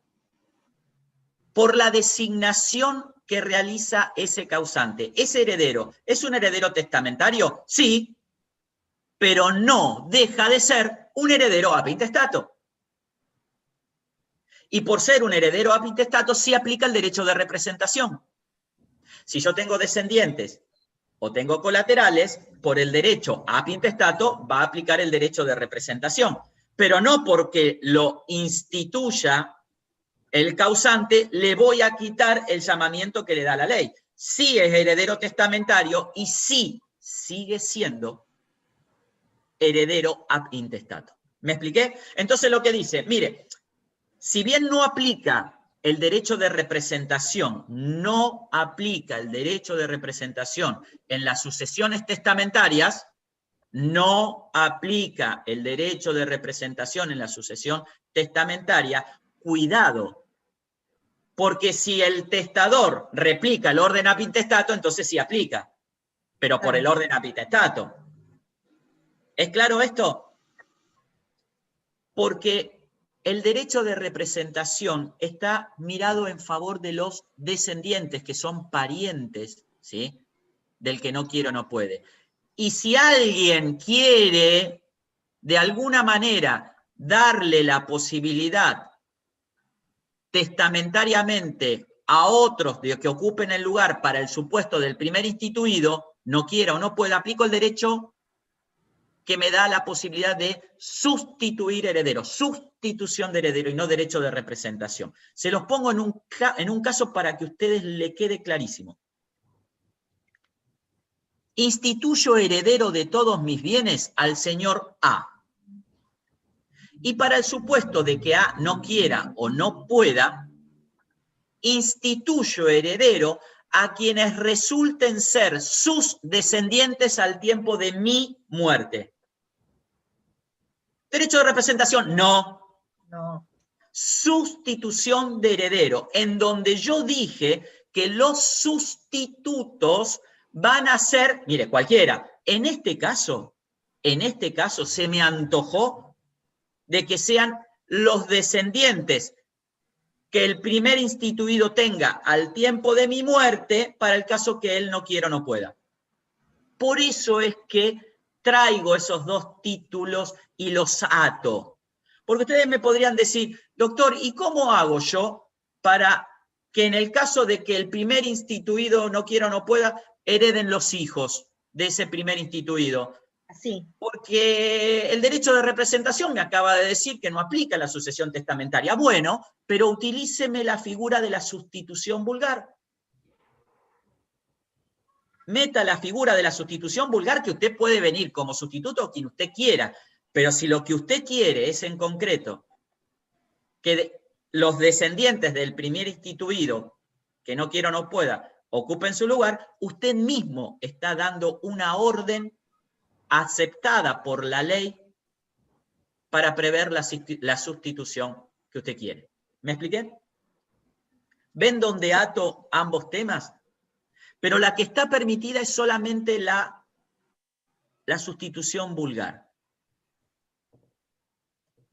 por la designación que realiza ese causante, ese heredero, ¿es un heredero testamentario? Sí, pero no deja de ser un heredero ab intestato. Y por ser un heredero ab intestato, sí aplica el derecho de representación. Si yo tengo descendientes o tengo colaterales, por el derecho ab intestato va a aplicar el derecho de representación. Pero no porque lo instituya el causante, le voy a quitar el llamamiento que le da la ley. Sí es heredero testamentario y sí sigue siendo heredero ab intestato. ¿Me expliqué? Entonces lo que dice, mire, si bien no aplica el derecho de representación, no aplica el derecho de representación en las sucesiones testamentarias, no aplica el derecho de representación en la sucesión testamentaria, cuidado, porque si el testador replica el orden ab intestato, entonces sí aplica, pero por el orden ab intestato. ¿Es claro esto? Porque el derecho de representación está mirado en favor de los descendientes, que son parientes, ¿sí?, del que no quiere o no puede. Y si alguien quiere, de alguna manera, darle la posibilidad testamentariamente a otros de que ocupen el lugar para el supuesto del primer instituido, no quiera o no pueda, aplico el derecho que me da la posibilidad de sustituir heredero, sustitución de heredero y no derecho de representación. Se los pongo en un caso para que a ustedes le quede clarísimo. Instituyo heredero de todos mis bienes al señor A. Y para el supuesto de que A no quiera o no pueda, instituyo heredero a quienes resulten ser sus descendientes al tiempo de mi muerte. ¿Derecho de representación? No. No. Sustitución de heredero, en donde yo dije que los sustitutos van a ser, mire, cualquiera. En este caso se me antojó de que sean los descendientes que el primer instituido tenga al tiempo de mi muerte para el caso que él no quiera o no pueda. Por eso es que traigo esos dos títulos y los ato. Porque ustedes me podrían decir, doctor, ¿y cómo hago yo para que en el caso de que el primer instituido no quiera o no pueda, hereden los hijos de ese primer instituido? Así. Porque el derecho de representación me acaba de decir que no aplica la sucesión testamentaria. Bueno, pero utilíceme la figura de la sustitución vulgar. meta la figura de la sustitución vulgar, que usted puede venir como sustituto o quien usted quiera, pero si lo que usted quiere es en concreto que los descendientes del primer instituido, que no quiera o no pueda, ocupen su lugar, usted mismo está dando una orden aceptada por la ley para prever la sustitución que usted quiere. ¿Me expliqué? ¿Ven dónde ato ambos temas? Pero la que está permitida es solamente la sustitución vulgar.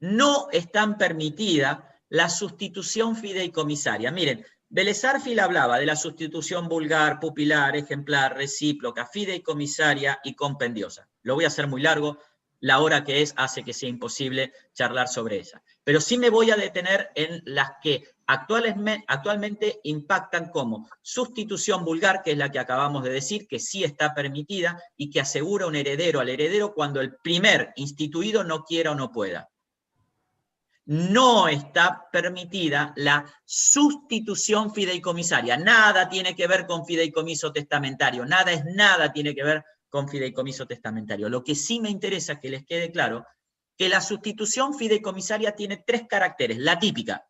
No están permitida la sustitución fideicomisaria. Miren, Vélez Arfiel hablaba de la sustitución vulgar, pupilar, ejemplar, recíproca, fideicomisaria y compendiosa. Lo voy a hacer muy largo, la hora que es hace que sea imposible charlar sobre esa. Pero sí me voy a detener en las que actualmente impactan como sustitución vulgar, que es la que acabamos de decir, que sí está permitida y que asegura un heredero al heredero cuando el primer instituido no quiera o no pueda. No está permitida la sustitución fideicomisaria. Nada tiene que ver con fideicomiso testamentario. Nada tiene que ver con fideicomiso testamentario. Lo que sí me interesa que les quede claro, que la sustitución fideicomisaria tiene 3 caracteres. La típica.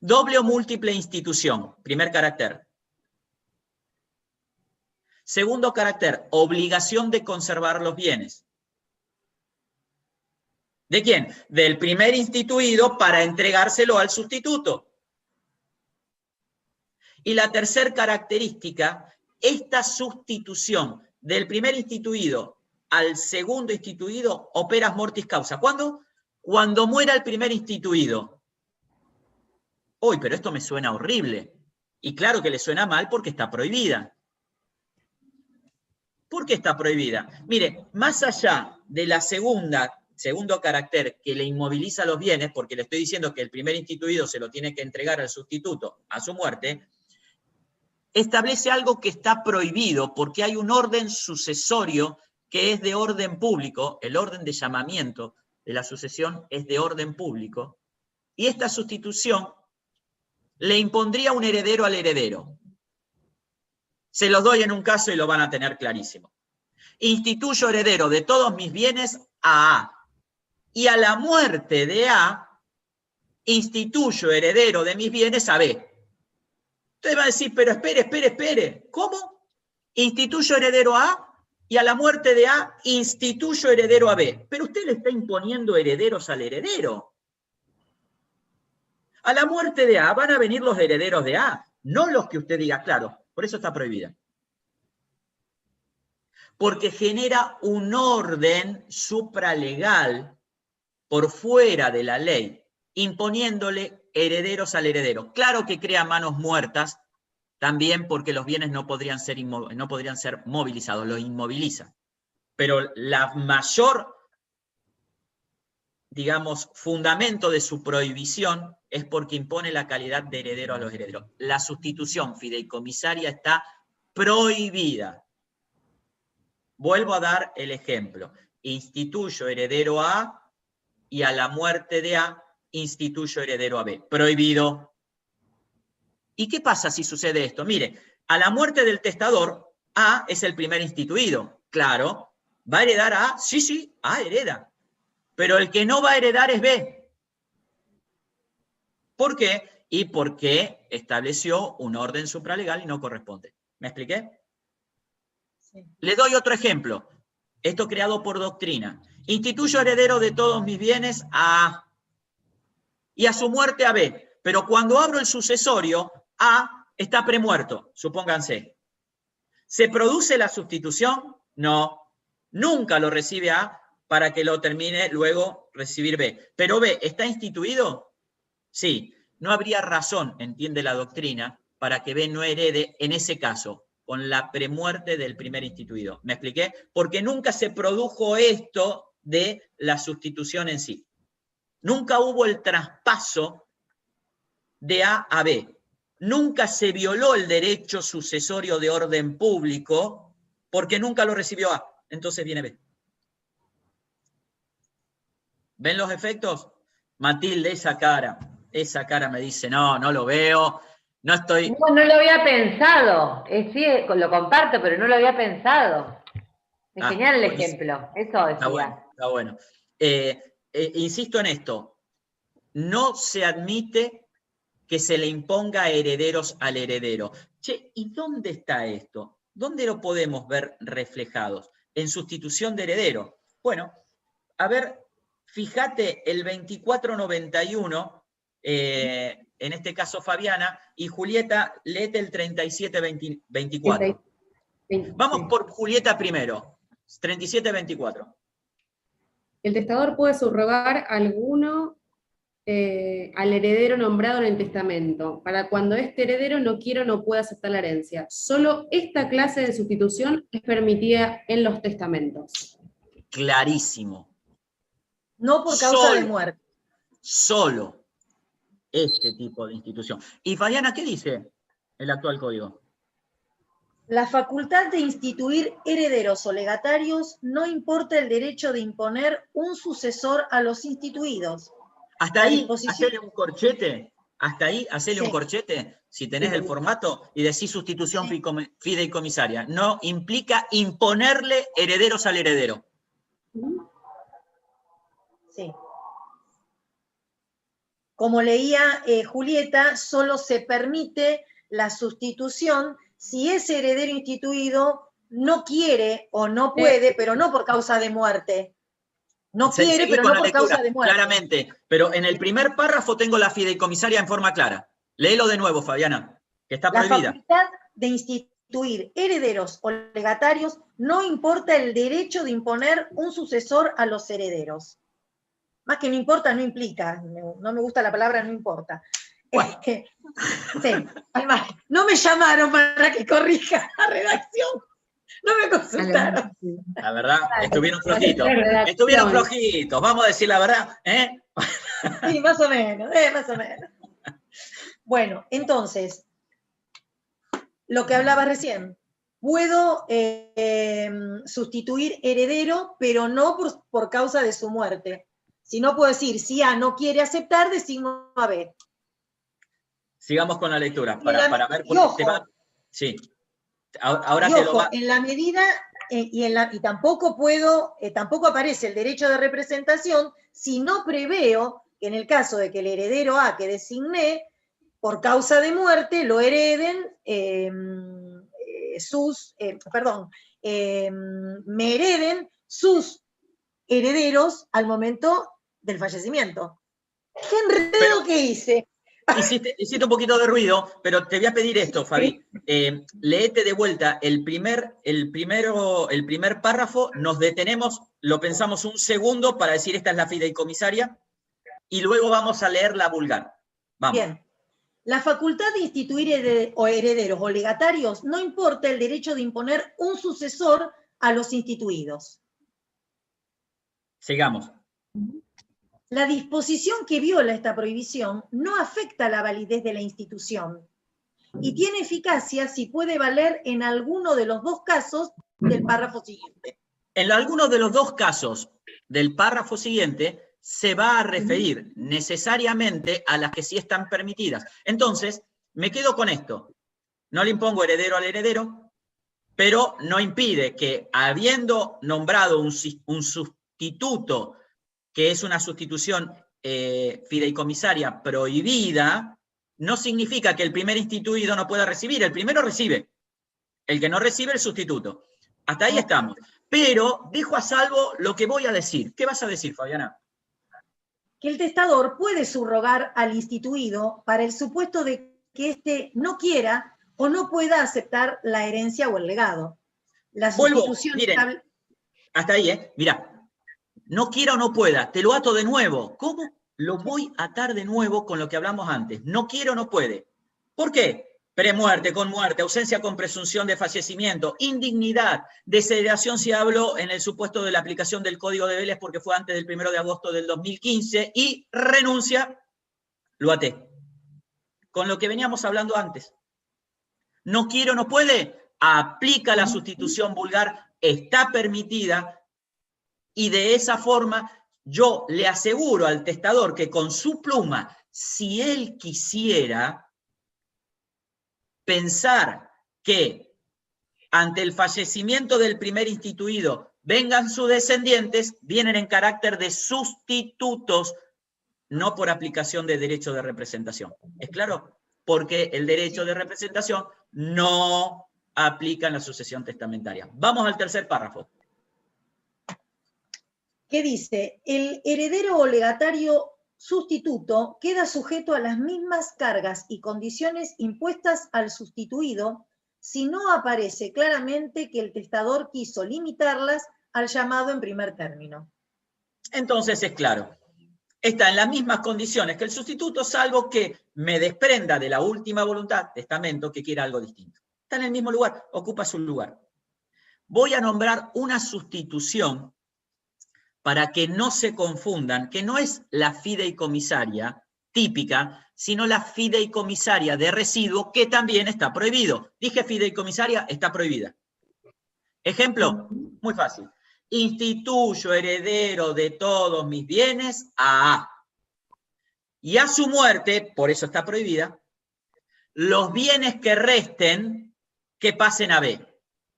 Doble o múltiple institución. Primer carácter. Segundo carácter, obligación de conservar los bienes. ¿De quién? Del primer instituido para entregárselo al sustituto. Y la tercera característica, esta sustitución del primer instituido al segundo instituido operas mortis causa. ¿Cuándo? Cuando muera el primer instituido. Uy, pero esto me suena horrible. Y claro que le suena mal porque está prohibida. ¿Por qué está prohibida? Mire, más allá de la segundo carácter que le inmoviliza los bienes, porque le estoy diciendo que el primer instituido se lo tiene que entregar al sustituto a su muerte, establece algo que está prohibido porque hay un orden sucesorio que es de orden público, el orden de llamamiento de la sucesión es de orden público, y esta sustitución le impondría un heredero al heredero. Se los doy en un caso y lo van a tener clarísimo. Instituyo heredero de todos mis bienes a A. Y a la muerte de A, instituyo heredero de mis bienes a B. Ustedes van a decir, pero espere. ¿Cómo? Instituyo heredero a A y a la muerte de A, instituyo heredero a B. Pero usted le está imponiendo herederos al heredero. A la muerte de A van a venir los herederos de A, no los que usted diga, claro, por eso está prohibida. Porque genera un orden supralegal por fuera de la ley, imponiéndole herederos al heredero. Claro que crea manos muertas, también porque los bienes no podrían ser movilizados, los inmoviliza. Pero la mayor, digamos, fundamento de su prohibición es porque impone la calidad de heredero a los herederos. La sustitución fideicomisaria está prohibida. Vuelvo a dar el ejemplo. Instituyo heredero a A y a la muerte de A, instituyo heredero a B. Prohibido. ¿Y qué pasa si sucede esto? Mire, a la muerte del testador, A es el primer instituido. Claro, ¿va a heredar a A? Sí, A hereda. Pero el que no va a heredar es B. ¿Por qué? Y porque estableció un orden supralegal y no corresponde. ¿Me expliqué? Sí. Le doy otro ejemplo. Esto creado por doctrina. Instituyo heredero de todos mis bienes a A. Y a su muerte a B. Pero cuando abro el sucesorio, A está premuerto, supónganse. ¿Se produce la sustitución? No. Nunca lo recibe A para que lo termine luego recibir B. Pero B, ¿está instituido? Sí. No habría razón, entiende la doctrina, para que B no herede en ese caso, con la premuerte del primer instituido. ¿Me expliqué? Porque nunca se produjo esto de la sustitución en sí. Nunca hubo el traspaso de A a B. Nunca se violó el derecho sucesorio de orden público porque nunca lo recibió A. Entonces viene B. ¿Ven los efectos? Matilde, esa cara me dice, no lo veo, No estoy... No lo había pensado. Sí, lo comparto, pero no lo había pensado. Es genial el ejemplo. Eso decía. Está bueno. Insisto en esto. No se admite que se le imponga herederos al heredero. Che, ¿y dónde está esto? ¿Dónde lo podemos ver reflejados? En sustitución de heredero. Bueno, a ver, fíjate el 2491, en este caso Fabiana, y Julieta, léete el 3724. Vamos por Julieta primero, 3724. El testador puede subrogar alguno al heredero nombrado en el testamento, para cuando este heredero no quiera o no pueda aceptar la herencia. Solo esta clase de sustitución es permitida en los testamentos. Clarísimo. No por causa de muerte. Solo este tipo de institución. Y Fabiana, ¿qué dice el actual código? La facultad de instituir herederos o legatarios no importa el derecho de imponer un sucesor a los instituidos. Hasta ahí, hacele un corchete. Hasta ahí, hacele un Sí. corchete, si tenés el formato, y decís sustitución fideicomisaria. No implica imponerle herederos al heredero. Sí. Como leía Julieta, solo se permite la sustitución si ese heredero instituido no quiere o no puede, pero no por causa de muerte. No quiere, Seguí pero con no la por lectura, causa de muerte. claramente. Pero en el primer párrafo tengo la fideicomisaria en forma clara. Léelo de nuevo, Fabiana, que está La prohibida. facultad de instituir herederos o legatarios no importa el derecho de imponer un sucesor a los herederos. Más que no importa, no implica. No me gusta la palabra no importa. Bueno. Sí. Además, no me llamaron para que corrija la redacción. No me consultaron. La verdad, estuvieron flojitos. Estuvieron flojitos, vamos a decir la verdad. Sí, más o menos, más o menos. Bueno, entonces, lo que hablaba recién. Puedo sustituir heredero, pero no por causa de su muerte. Si no puedo decir, si A no quiere aceptar, decimos a B. Sigamos con la lectura, para ver por qué te va. Sí. Ahora Y te ojo, lo va. en la medida, y tampoco tampoco aparece el derecho de representación si no preveo que en el caso de que el heredero A que designé, por causa de muerte, lo hereden me hereden sus herederos al momento del fallecimiento. ¿Qué enredo que hice? Hiciste un poquito de ruido, pero te voy a pedir esto, Fabi. Léete de vuelta el primer párrafo, nos detenemos, lo pensamos un segundo para decir esta es la fideicomisaria, y luego vamos a leer la vulgar. Vamos. Bien. La facultad de instituir herederos o legatarios no importa el derecho de imponer un sucesor a los instituidos. Sigamos. La disposición que viola esta prohibición no afecta la validez de la institución y tiene eficacia si puede valer en alguno de los dos casos del párrafo siguiente. En algunos de los dos casos del párrafo siguiente se va a referir necesariamente a las que sí están permitidas. Entonces, me quedo con esto. No le impongo heredero al heredero, pero no impide que, habiendo nombrado un sustituto, que es una sustitución fideicomisaria prohibida, no significa que el primer instituido no pueda recibir. El primero recibe. El que no recibe, el sustituto. Hasta ahí estamos. Pero dejo a salvo lo que voy a decir. ¿Qué vas a decir, Fabiana? Que el testador puede subrogar al instituido para el supuesto de que éste no quiera o no pueda aceptar la herencia o el legado. La sustitución... Miren, hasta ahí, mirá. No quiera o no pueda, te lo ato de nuevo. ¿Cómo? Lo voy a atar de nuevo con lo que hablamos antes. No quiere o no puede. ¿Por qué? Premuerte, con muerte, ausencia con presunción de fallecimiento, indignidad, desheredación si hablo en el supuesto de la aplicación del Código de Vélez porque fue antes del 1 de agosto del 2015 y renuncia, lo até. Con lo que veníamos hablando antes. No quiere o no puede, aplica la sustitución vulgar, está permitida. Y de esa forma yo le aseguro al testador que con su pluma, si él quisiera, pensar que ante el fallecimiento del primer instituido vengan sus descendientes, vienen en carácter de sustitutos, no por aplicación de derecho de representación. ¿Es claro? Porque el derecho de representación no aplica en la sucesión testamentaria. Vamos al tercer párrafo. ¿Qué dice? El heredero o legatario sustituto queda sujeto a las mismas cargas y condiciones impuestas al sustituido si no aparece claramente que el testador quiso limitarlas al llamado en primer término. Entonces es claro. Está en las mismas condiciones que el sustituto, salvo que me desprenda de la última voluntad, testamento, que quiera algo distinto. Está en el mismo lugar, ocupa su lugar. Voy a nombrar una sustitución para que no se confundan, que no es la fideicomisaria típica, sino la fideicomisaria de residuo, que también está prohibido. Dije fideicomisaria, está prohibida. Ejemplo, muy fácil. Instituyo heredero de todos mis bienes a A. Y a su muerte, por eso está prohibida, los bienes que resten, que pasen a B.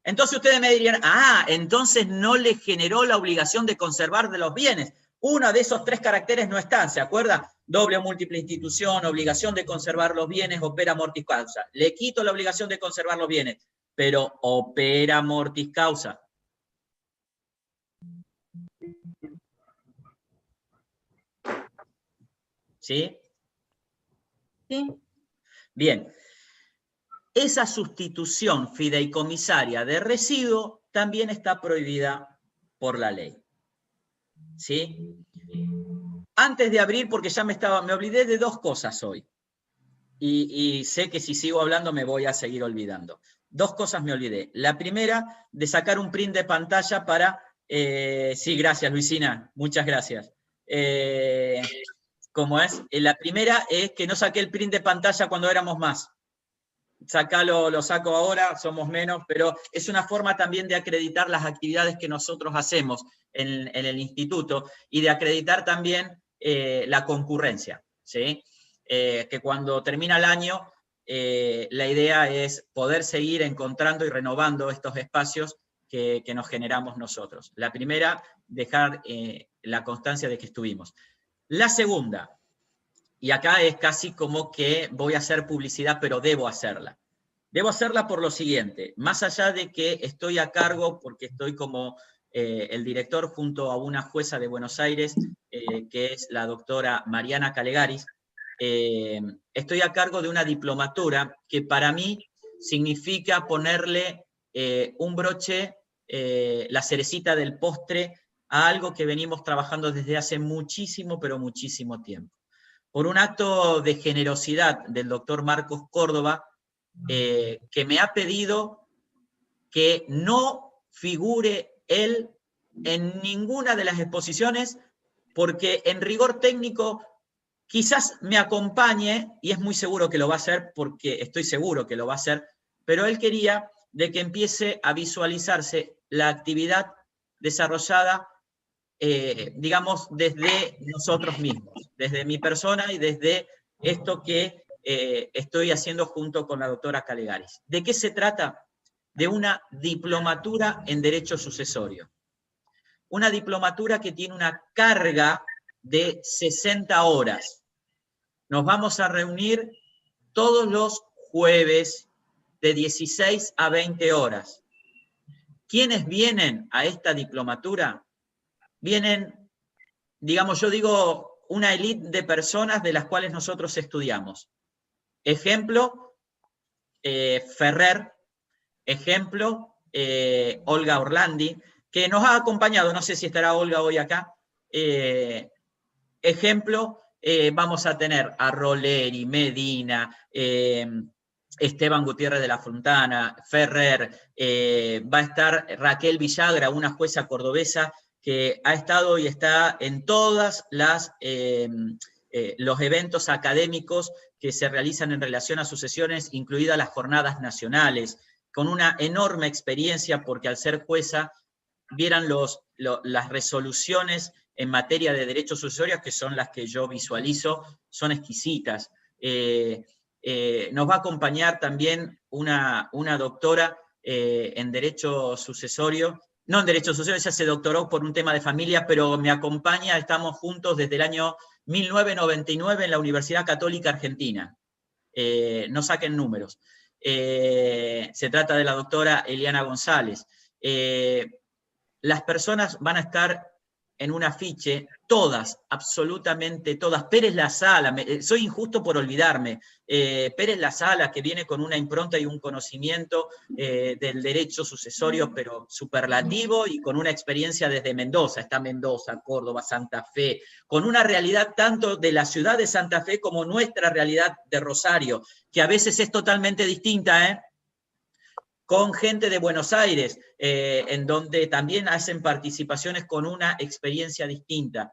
Entonces ustedes me dirían, entonces no le generó la obligación de conservar de los bienes. Uno de esos tres caracteres no están, ¿se acuerda? Doble o múltiple institución, obligación de conservar los bienes, opera mortis causa. Le quito la obligación de conservar los bienes, pero opera mortis causa. ¿Sí? ¿Sí? Bien. Esa sustitución fideicomisaria de residuo también está prohibida por la ley. ¿Sí? Antes de abrir, porque ya me olvidé de dos cosas hoy. Y sé que si sigo hablando me voy a seguir olvidando. Dos cosas me olvidé. La primera, de sacar un print de pantalla para... sí, gracias, Luisina. Muchas gracias. ¿Cómo es? La primera es que no saqué el print de pantalla cuando éramos más. Lo saco ahora, somos menos, pero es una forma también de acreditar las actividades que nosotros hacemos en el instituto y de acreditar también la concurrencia, ¿sí? Que cuando termina el año, la idea es poder seguir encontrando y renovando estos espacios que nos generamos nosotros. La primera, dejar la constancia de que estuvimos. La segunda, y acá es casi como que voy a hacer publicidad, pero debo hacerla. Debo hacerla por lo siguiente, más allá de que estoy a cargo, porque estoy como el director junto a una jueza de Buenos Aires, que es la doctora Mariana Calegaris, estoy a cargo de una diplomatura que para mí significa ponerle un broche, la cerecita del postre, a algo que venimos trabajando desde hace muchísimo, pero muchísimo tiempo. Por un acto de generosidad del doctor Marcos Córdoba, que me ha pedido que no figure él en ninguna de las exposiciones, porque en rigor técnico quizás me acompañe, y es muy seguro que lo va a hacer, porque estoy seguro que lo va a hacer, pero él quería de que empiece a visualizarse la actividad desarrollada digamos, desde nosotros mismos, desde mi persona y desde esto que estoy haciendo junto con la doctora Calegaris. ¿De qué se trata? De una diplomatura en Derecho Sucesorio. Una diplomatura que tiene una carga de 60 horas. Nos vamos a reunir todos los jueves de 16 a 20 horas. ¿Quiénes vienen a esta diplomatura? Vienen, digamos, yo digo, una élite de personas de las cuales nosotros estudiamos. Ejemplo, Ferrer, ejemplo, Olga Orlandi, que nos ha acompañado, no sé si estará Olga hoy acá. Ejemplo, vamos a tener a Roleri, Medina, Esteban Gutiérrez de la Fontana, Ferrer, va a estar Raquel Villagra, una jueza cordobesa, que ha estado y está en todas los eventos académicos que se realizan en relación a sucesiones, incluidas las jornadas nacionales, con una enorme experiencia, porque al ser jueza, vieran las resoluciones en materia de derechos sucesorios, que son las que yo visualizo, son exquisitas. Nos va a acompañar también una doctora en Derecho Sucesorio, no en Derecho Sucesorio, ella se doctoró por un tema de familia, pero me acompaña, estamos juntos desde el año 1999 en la Universidad Católica Argentina. No saquen números. Se trata de la doctora Eliana González. Las personas van a estar en un afiche, todas, absolutamente todas. Pérez La Sala, soy injusto por olvidarme, Pérez La Sala, que viene con una impronta y un conocimiento del derecho sucesorio, pero superlativo, y con una experiencia desde Mendoza, está Mendoza, Córdoba, Santa Fe, con una realidad tanto de la ciudad de Santa Fe como nuestra realidad de Rosario, que a veces es totalmente distinta, con gente de Buenos Aires, en donde también hacen participaciones con una experiencia distinta.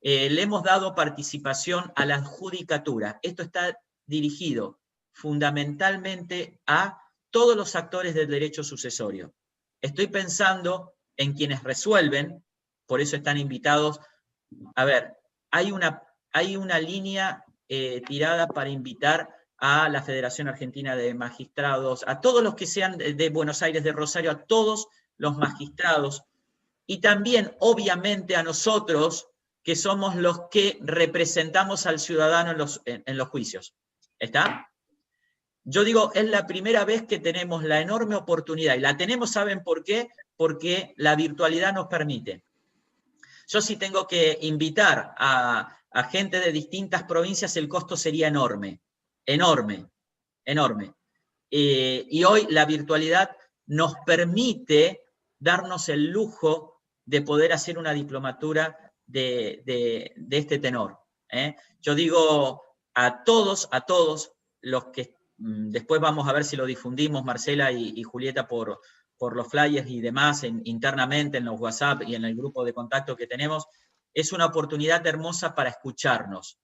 Le hemos dado participación a la judicatura. Esto está dirigido fundamentalmente a todos los actores del derecho sucesorio. Estoy pensando en quienes resuelven, por eso están invitados. A ver, hay una línea tirada para invitar a la Federación Argentina de Magistrados, a todos los que sean de Buenos Aires, de Rosario, a todos los magistrados, y también, obviamente, a nosotros, que somos los que representamos al ciudadano en los juicios. ¿Está? Yo digo, es la primera vez que tenemos la enorme oportunidad, y la tenemos, ¿saben por qué? Porque la virtualidad nos permite. Yo si tengo que invitar a gente de distintas provincias, el costo sería enorme. Enorme, enorme. Y hoy la virtualidad nos permite darnos el lujo de poder hacer una diplomatura de este tenor. Yo digo a todos los que después vamos a ver si lo difundimos, Marcela y Julieta, por los flyers y demás, internamente en los WhatsApp y en el grupo de contacto que tenemos, es una oportunidad hermosa para escucharnos,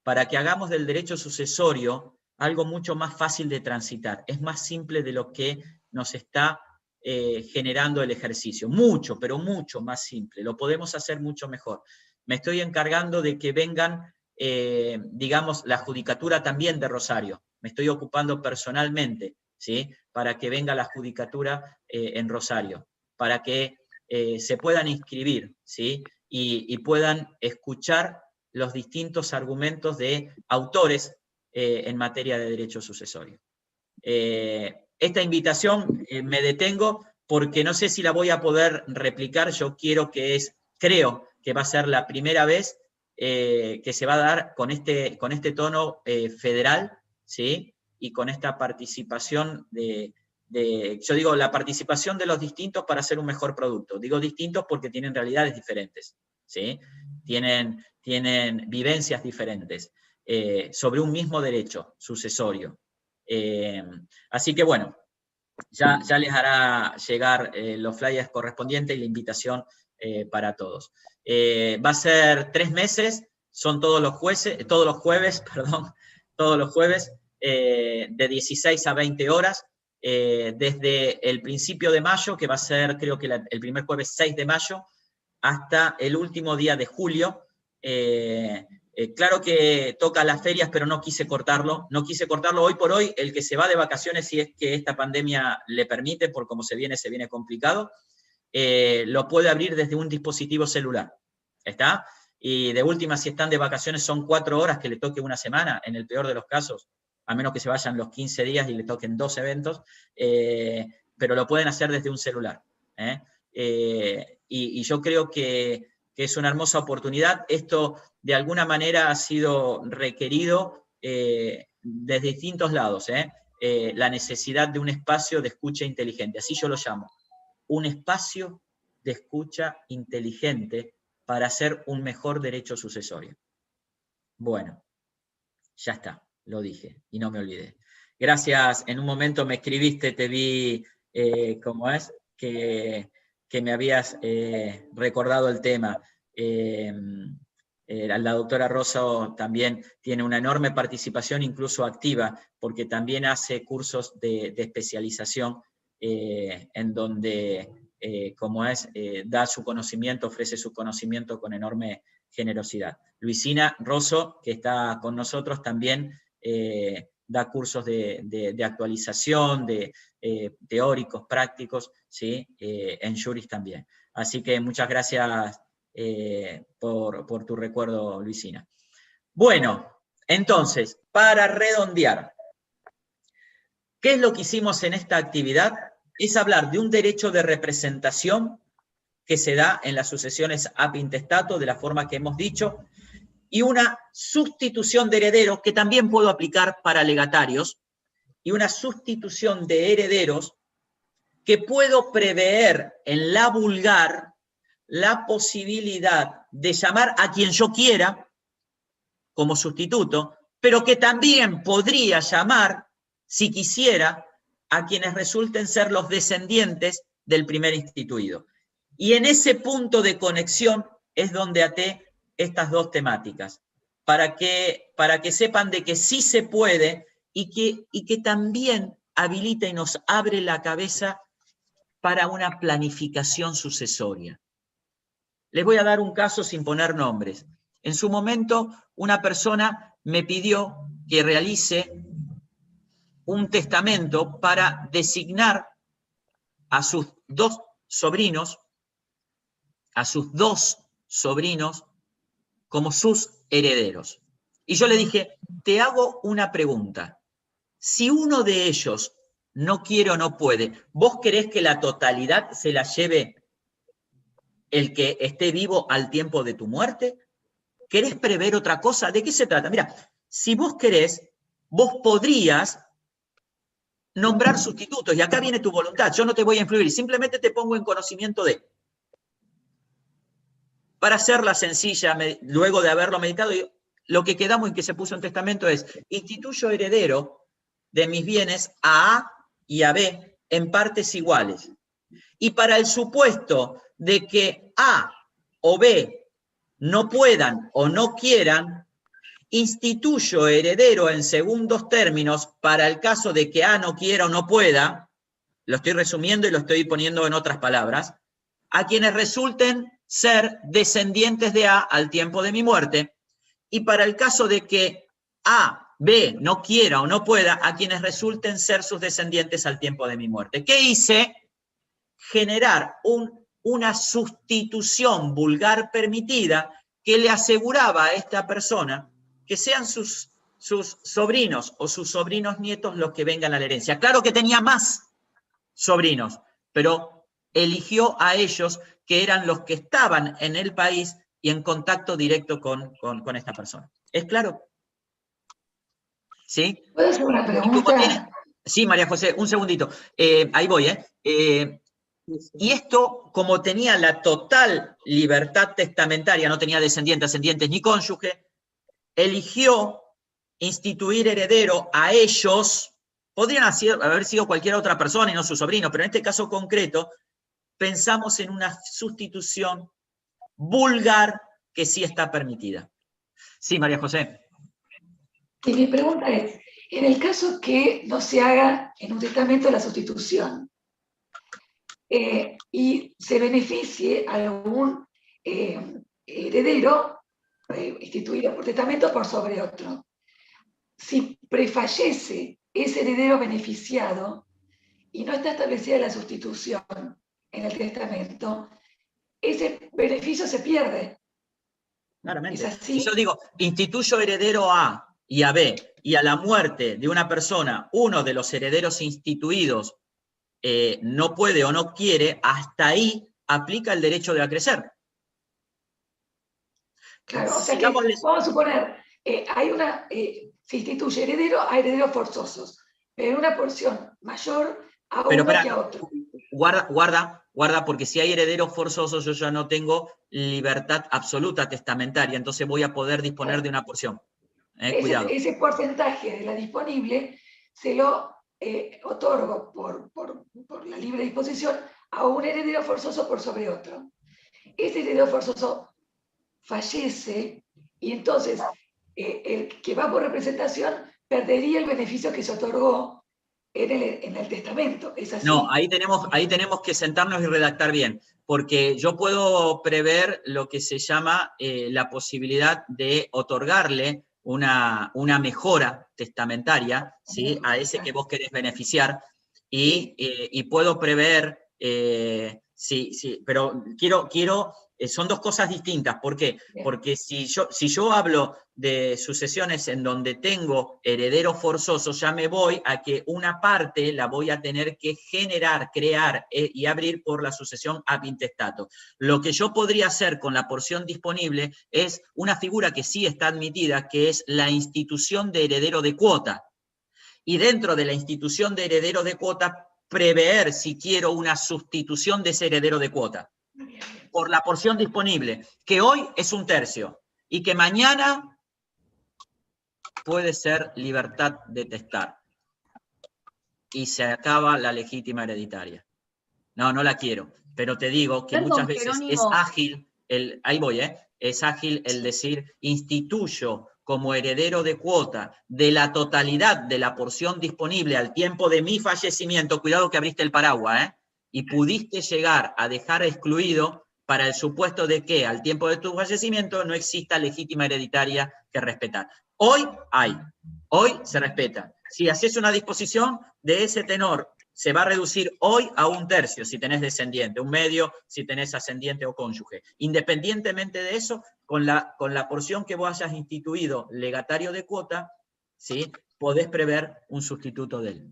para que hagamos del derecho sucesorio algo mucho más fácil de transitar. Es más simple de lo que nos está generando el ejercicio. Mucho, pero mucho más simple. Lo podemos hacer mucho mejor. Me estoy encargando de que vengan, digamos, la judicatura también de Rosario. Me estoy ocupando personalmente, ¿sí? Para que venga la judicatura en Rosario, para que se puedan inscribir, ¿sí? Y puedan escuchar los distintos argumentos de autores en materia de derecho sucesorio. Esta invitación me detengo porque no sé si la voy a poder replicar. Yo creo que va a ser la primera vez que se va a dar con este tono federal, ¿sí? Y con esta participación yo digo, la participación de los distintos para hacer un mejor producto. Digo distintos porque tienen realidades diferentes, ¿sí? Tienen vivencias diferentes sobre un mismo derecho sucesorio. Así que bueno, ya les hará llegar los flyers correspondientes y la invitación para todos. Va a ser 3 meses, son todos los jueves, de 16 a 20 horas, desde el principio de mayo, que va a ser creo que el primer jueves 6 de mayo, hasta el último día de julio. Claro que toca las ferias, pero no quise cortarlo. Hoy por hoy. El que se va de vacaciones, si es que esta pandemia le permite, por cómo se viene complicado, lo puede abrir desde un dispositivo celular. ¿Está? Y de última, si están de vacaciones, son 4 horas que le toque una semana, en el peor de los casos, a menos que se vayan los 15 días y le toquen 2 eventos, pero lo pueden hacer desde un celular. Y yo creo que es una hermosa oportunidad. Esto de alguna manera ha sido requerido desde distintos lados, la necesidad de un espacio de escucha inteligente, así yo lo llamo, un espacio de escucha inteligente para hacer un mejor derecho sucesorio. Bueno, ya está, lo dije y no me olvidé. Gracias, en un momento me escribiste, te vi, ¿cómo es? Que me habías recordado el tema. La doctora Rosso también tiene una enorme participación, incluso activa, porque también hace cursos de especialización en donde, da su conocimiento, ofrece su conocimiento con enorme generosidad. Luisina Rosso, que está con nosotros, también da cursos de actualización, teóricos, prácticos, ¿sí? En Juris también. Así que muchas gracias por tu recuerdo, Luisina. Bueno, entonces, para redondear, ¿qué es lo que hicimos en esta actividad? Es hablar de un derecho de representación que se da en las sucesiones ab intestato, de la forma que hemos dicho, y una sustitución de herederos, que también puedo aplicar para legatarios, y una sustitución de herederos que puedo prever en la vulgar la posibilidad de llamar a quien yo quiera como sustituto, pero que también podría llamar, si quisiera, a quienes resulten ser los descendientes del primer instituido. Y en ese punto de conexión es donde até estas dos temáticas, para que sepan de que sí se puede y que también habilita y nos abre la cabeza para una planificación sucesoria. Les voy a dar un caso sin poner nombres. En su momento, una persona me pidió que realice un testamento para designar a sus dos sobrinos como sus herederos. Y yo le dije, te hago una pregunta. Si uno de ellos no quiere o no puede, ¿vos querés que la totalidad se la lleve el que esté vivo al tiempo de tu muerte? ¿Querés prever otra cosa? ¿De qué se trata? Mira, si vos querés, vos podrías nombrar sustitutos, y acá viene tu voluntad, yo no te voy a influir, simplemente te pongo en conocimiento de. Para hacerla sencilla, luego de haberlo meditado, lo que quedamos y que se puso en testamento es, instituyo heredero de mis bienes a A y a B en partes iguales. Y para el supuesto de que A o B no puedan o no quieran, instituyo heredero en segundos términos para el caso de que A no quiera o no pueda, lo estoy resumiendo y lo estoy poniendo en otras palabras, a quienes resulten ser descendientes de A al tiempo de mi muerte, y para el caso de que A, B no quiera o no pueda, a quienes resulten ser sus descendientes al tiempo de mi muerte. ¿Qué hice? Generar una sustitución vulgar permitida que le aseguraba a esta persona que sean sus sobrinos o sus sobrinos nietos los que vengan a la herencia. Claro que tenía más sobrinos, pero eligió a ellos que eran los que estaban en el país y en contacto directo con esta persona. ¿Es claro? ¿Sí? ¿Puedo hacer una pregunta? Sí, María José, un segundito. Ahí voy, y esto, como tenía la total libertad testamentaria, no tenía descendientes, ascendientes ni cónyuge, eligió instituir heredero a ellos. Podrían haber sido cualquier otra persona y no su sobrino, pero en este caso concreto, pensamos en una sustitución vulgar que sí está permitida. Sí, María José. Y mi pregunta es, en el caso que no se haga en un testamento la sustitución y se beneficie a algún heredero instituido por testamento por sobre otro, si prefallece ese heredero beneficiado y no está establecida la sustitución en el testamento, ese beneficio se pierde. Claramente. ¿Es así? Si yo digo, instituyo heredero A y a B, y a la muerte de una persona, uno de los herederos instituidos no puede o no quiere, hasta ahí aplica el derecho de acrecer. Claro, o sea que, vamos a suponer, se instituye heredero a herederos forzosos, pero en una porción mayor a uno que a otro. Guarda, porque si hay herederos forzosos yo ya no tengo libertad absoluta testamentaria, entonces voy a poder disponer de una porción. Cuidado. Ese porcentaje de la disponible se lo otorgo por la libre disposición a un heredero forzoso por sobre otro. Ese heredero forzoso fallece y entonces el que va por representación perdería el beneficio que se otorgó en el testamento. ¿Es así? No, ahí tenemos que sentarnos y redactar bien, porque yo puedo prever lo que se llama la posibilidad de otorgarle una mejora testamentaria, ¿sí? A ese que vos querés beneficiar, y puedo prever, sí, pero son dos cosas distintas. ¿Por qué? Porque si yo hablo de sucesiones en donde tengo herederos forzosos, ya me voy a que una parte la voy a tener que generar, crear y abrir por la sucesión ab intestato. Lo que yo podría hacer con la porción disponible es una figura que sí está admitida, que es la institución de heredero de cuota. Y dentro de la institución de heredero de cuota, prever si quiero una sustitución de ese heredero de cuota por la porción disponible, que hoy es 1/3 y que mañana puede ser libertad de testar. Y se acaba la legítima hereditaria. No la quiero, pero te digo que muchas veces Jerónimo. es ágil, es ágil el decir, instituyo como heredero de cuota de la totalidad de la porción disponible al tiempo de mi fallecimiento, cuidado que abriste el paraguas, y pudiste llegar a dejar excluido para el supuesto de que al tiempo de tu fallecimiento no exista legítima hereditaria que respetar. Hoy se respeta. Si haces una disposición de ese tenor, se va a reducir hoy a 1/3 si tenés descendiente, 1/2 si tenés ascendiente o cónyuge. Independientemente de eso, con la porción que vos hayas instituido legatario de cuota, ¿sí? Podés prever un sustituto de él.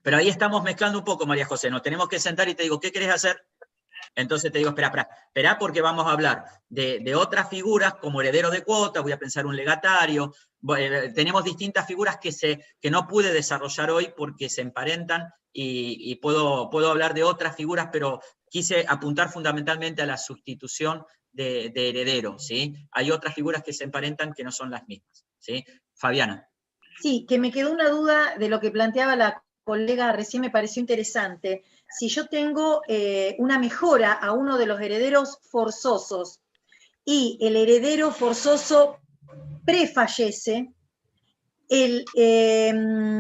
Pero ahí estamos mezclando un poco, María José. Nos tenemos que sentar y te digo, ¿qué querés hacer? Entonces te digo, espera, porque vamos a hablar de otras figuras como heredero de cuota, voy a pensar un legatario. Tenemos distintas figuras que no pude desarrollar hoy porque se emparentan y puedo hablar de otras figuras, pero quise apuntar fundamentalmente a la sustitución de heredero, ¿sí? Hay otras figuras que se emparentan que no son las mismas, ¿sí? Fabiana. Sí, que me quedó una duda de lo que planteaba la colega recién, me pareció interesante. Si yo tengo una mejora a uno de los herederos forzosos y el heredero forzoso prefallece,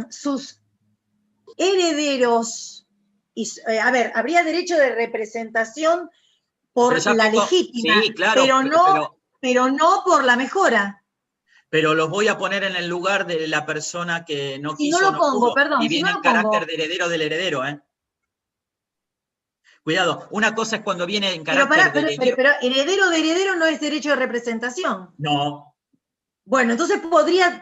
sus herederos, habría derecho de representación por la legítima, sí, claro, pero no por la mejora. Pero los voy a poner en el lugar de la persona que no quiso, no lo pongo, pudo, perdón, y viene en carácter de heredero del heredero, Cuidado, una cosa es cuando viene en carácter de heredero. Pero heredero de heredero no es derecho de representación. No. Bueno, entonces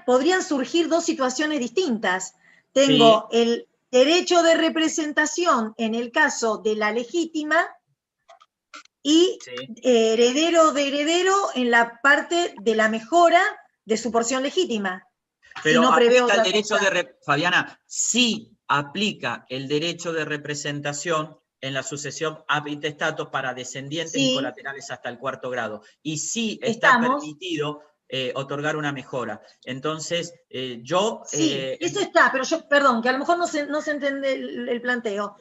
podrían surgir dos situaciones distintas. Tengo el derecho de representación en el caso de la legítima y heredero de heredero en la parte de la mejora de su porción legítima. Pero si no aplica el derecho Fabiana, sí aplica el derecho de representación en la sucesión ab intestato para descendientes y colaterales hasta el 4º grado. Y sí está permitido otorgar una mejora. Entonces, eso está, pero perdón, que a lo mejor no se entiende el planteo.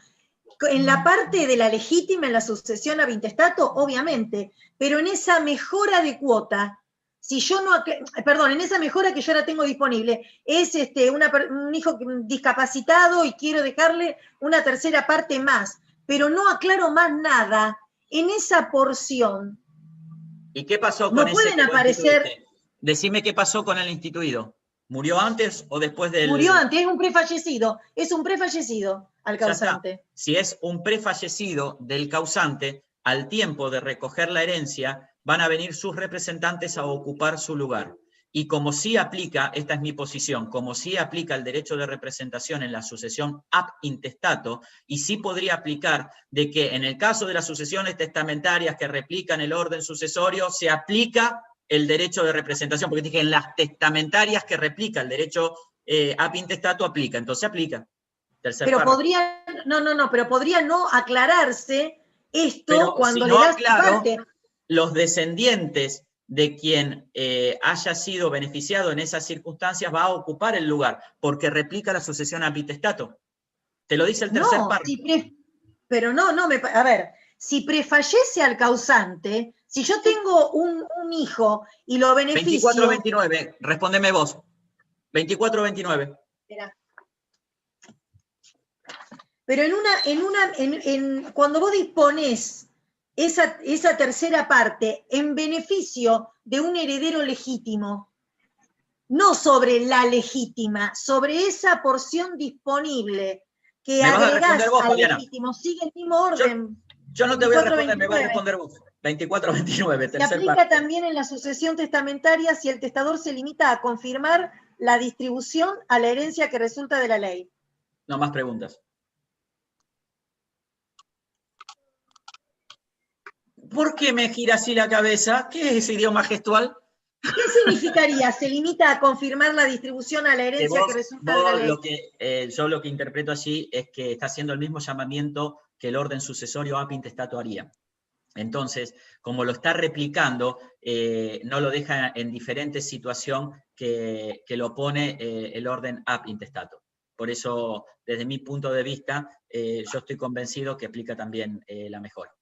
En la parte de la legítima, en la sucesión ab intestato, obviamente, pero en esa mejora de cuota, si yo en esa mejora que yo ahora tengo disponible, es un hijo discapacitado y quiero dejarle una tercera parte más, pero no aclaro más nada en esa porción. ¿Y qué pasó con ese? No pueden aparecer. Decime qué pasó con el instituido. ¿Murió antes o después del...? Murió antes, es un prefallecido al causante. Si es un prefallecido del causante, al tiempo de recoger la herencia, van a venir sus representantes a ocupar su lugar. Y como sí aplica, esta es mi posición, como sí aplica el derecho de representación en la sucesión ab intestato, y sí podría aplicar de que en el caso de las sucesiones testamentarias que replican el orden sucesorio, se aplica el derecho de representación, porque dije en las testamentarias que replica el derecho ab intestato aplica, entonces aplica. Pero podría no aclararse esto cuando si le das parte. Los descendientes de quien haya sido beneficiado en esas circunstancias va a ocupar el lugar, porque replica la sucesión ab intestato. Te lo dice el tercer párrafo. Si prefallece al causante, si yo tengo un hijo y lo beneficio... 24-29, respóndeme vos. 24-29. Pero cuando vos disponés esa tercera parte en beneficio de un heredero legítimo, no sobre la legítima, sobre esa porción disponible que ¿Me vas a agregás responder vos, al Fabiana? legítimo, sigue el mismo orden. Yo no te voy a responder, 24-29. me vas a responder vos. 24-29, Se tercer aplica párrafo. también en la sucesión testamentaria si el testador se limita a confirmar la distribución a la herencia que resulta de la ley. No más preguntas. ¿Por qué me gira así la cabeza? ¿Qué es ese idioma gestual? ¿Qué significaría? Se limita a confirmar la distribución a la herencia que resulta de la ley. Yo lo que interpreto allí es que está haciendo el mismo llamamiento que el orden sucesorio ab intestato haría. Entonces, como lo está replicando, no lo deja en diferente situación que lo pone el orden ab intestato. Por eso, desde mi punto de vista, yo estoy convencido que aplica también la mejora.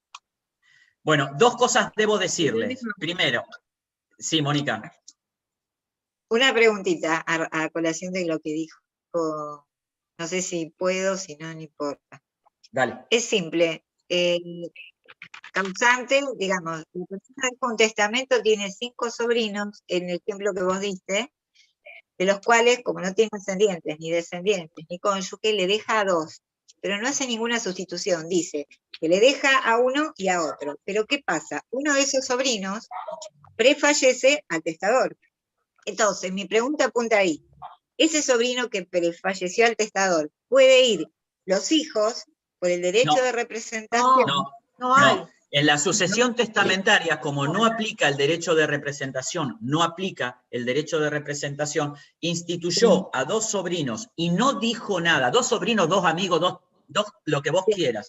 Bueno, dos cosas debo decirles. Primero, sí, Mónica. Una preguntita a colación de lo que dijo. No sé si puedo, si no, no importa. Dale. Es simple. Causante, digamos, la persona con testamento tiene 5 sobrinos, en el ejemplo que vos diste, de los cuales, como no tiene ascendientes, ni descendientes, ni cónyuge, le deja a 2, pero no hace ninguna sustitución, dice que le deja a uno y a otro. Pero ¿qué pasa? Uno de esos sobrinos prefallece al testador. Entonces, mi pregunta apunta ahí. Ese sobrino que prefalleció al testador, ¿puede ir los hijos por el derecho de representación? No hay. No. En la sucesión testamentaria, como no aplica el derecho de representación, instituyó a 2 sobrinos y no dijo nada. 2 sobrinos, 2 amigos, dos lo que vos quieras.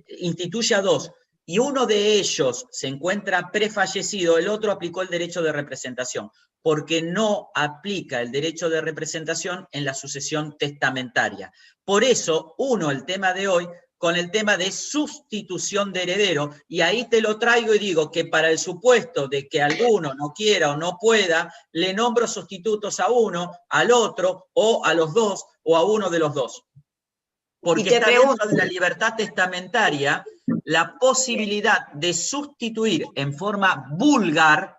Instituye a 2 y uno de ellos se encuentra prefallecido, el otro aplicó el derecho de representación, porque no aplica el derecho de representación en la sucesión testamentaria. Por eso, el tema de hoy, con el tema de sustitución de heredero, y ahí te lo traigo y digo que para el supuesto de que alguno no quiera o no pueda, le nombro sustitutos a uno, al otro, o a los 2, o a uno de los 2. Porque está dentro de la libertad testamentaria la posibilidad de sustituir en forma vulgar,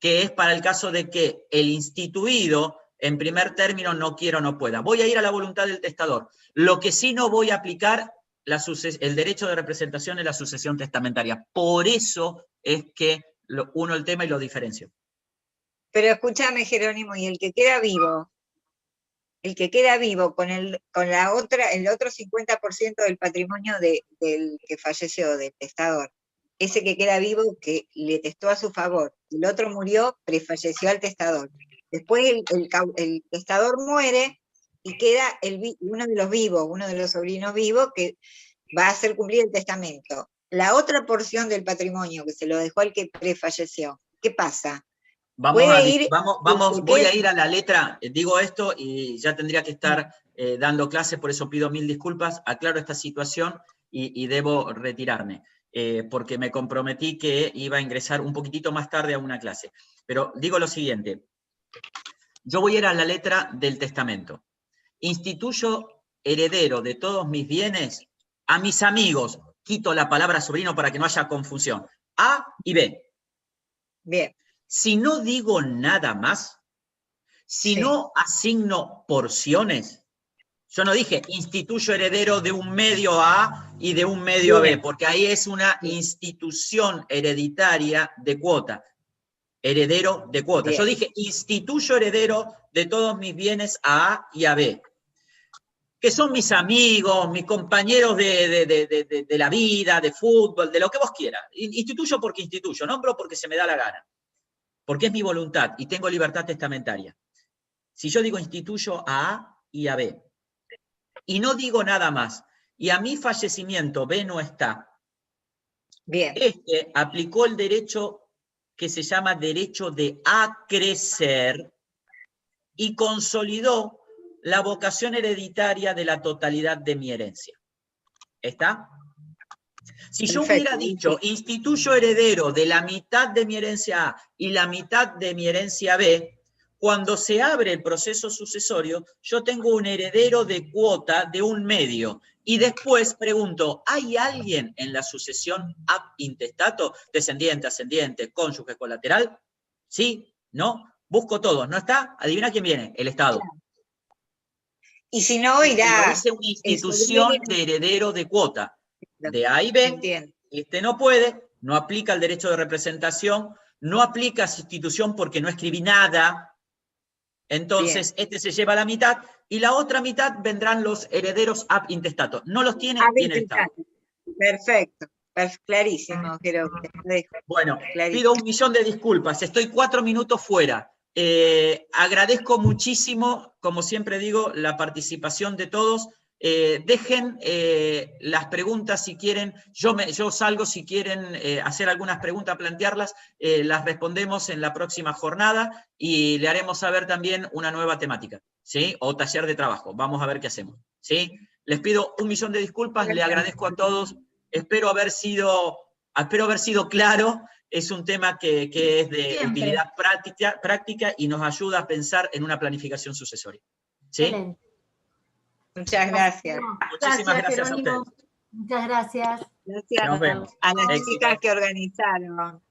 que es para el caso de que el instituido, en primer término, no quiera o no pueda. Voy a ir a la voluntad del testador. Lo que sí no voy a aplicar el derecho de representación en la sucesión testamentaria. Por eso es que uno el tema y lo diferencio. Pero escúchame, Jerónimo, y el que queda vivo con el otro 50% del patrimonio del que falleció, del testador, ese que queda vivo, que le testó a su favor, el otro murió, prefalleció al testador. Después el testador muere y queda uno de los vivos, uno de los sobrinos vivos, que va a hacer cumplir el testamento. La otra porción del patrimonio que se lo dejó al que prefalleció, ¿qué pasa? Voy a ir a la letra, digo esto y ya tendría que estar dando clases, por eso pido 1000 disculpas, aclaro esta situación y debo retirarme, porque me comprometí que iba a ingresar un poquitito más tarde a una clase. Pero digo lo siguiente, yo voy a ir a la letra del testamento. Instituyo heredero de todos mis bienes a mis amigos, quito la palabra sobrino para que no haya confusión, A y B. Bien. Si no digo nada más, si no asigno porciones, yo no dije instituyo heredero de un medio A y de un medio B, porque ahí es una institución hereditaria de cuota, heredero de cuota. Yo dije instituyo heredero de todos mis bienes a y a B, que son mis amigos, mis compañeros de la vida, de fútbol, de lo que vos quieras. Instituyo porque instituyo, nombro porque se me da la gana. Porque es mi voluntad y tengo libertad testamentaria. Si yo digo instituyo a A y a B, y no digo nada más, y a mi fallecimiento B no está, bien, aplicó el derecho que se llama derecho de acrecer y consolidó la vocación hereditaria de la totalidad de mi herencia. ¿Está? Si yo hubiera dicho, instituyo heredero de la mitad de mi herencia A y la mitad de mi herencia B, cuando se abre el proceso sucesorio, yo tengo un heredero de cuota de un medio. Y después pregunto, ¿hay alguien en la sucesión ab intestato? Descendiente, ascendiente, cónyuge, colateral. ¿Sí? ¿No? busco todos, ¿no está? Adivina quién viene, el Estado. Y si no, irá. Lo dice una institución de heredero de cuota. De ahí ven, Entiendo. este no puede, no aplica el derecho de representación, no aplica sustitución porque no escribí nada, entonces este se lleva la mitad, y la otra mitad vendrán los herederos ab intestato. No los tiene, tiene el Estado. Perfecto, clarísimo, creo que. Bueno, Clarísimo. pido 1.000.000 de disculpas, estoy 4 minutos fuera. Agradezco muchísimo, como siempre digo, la participación de todos. Dejen las preguntas si quieren, yo salgo si quieren hacer algunas preguntas, plantearlas, las respondemos en la próxima jornada y le haremos saber también una nueva temática, ¿sí? O taller de trabajo, vamos a ver qué hacemos, ¿sí? Les pido 1.000.000 de disculpas, le agradezco a todos, espero haber sido claro. Es un tema que es de Siempre. utilidad práctica y nos ayuda a pensar en una planificación sucesoria, ¿sí? Excelente. Muchas gracias. Muchísimas gracias a Jerónimo. ustedes. Muchas gracias. Gracias Nos vemos. a las Éxito. chicas que organizaron.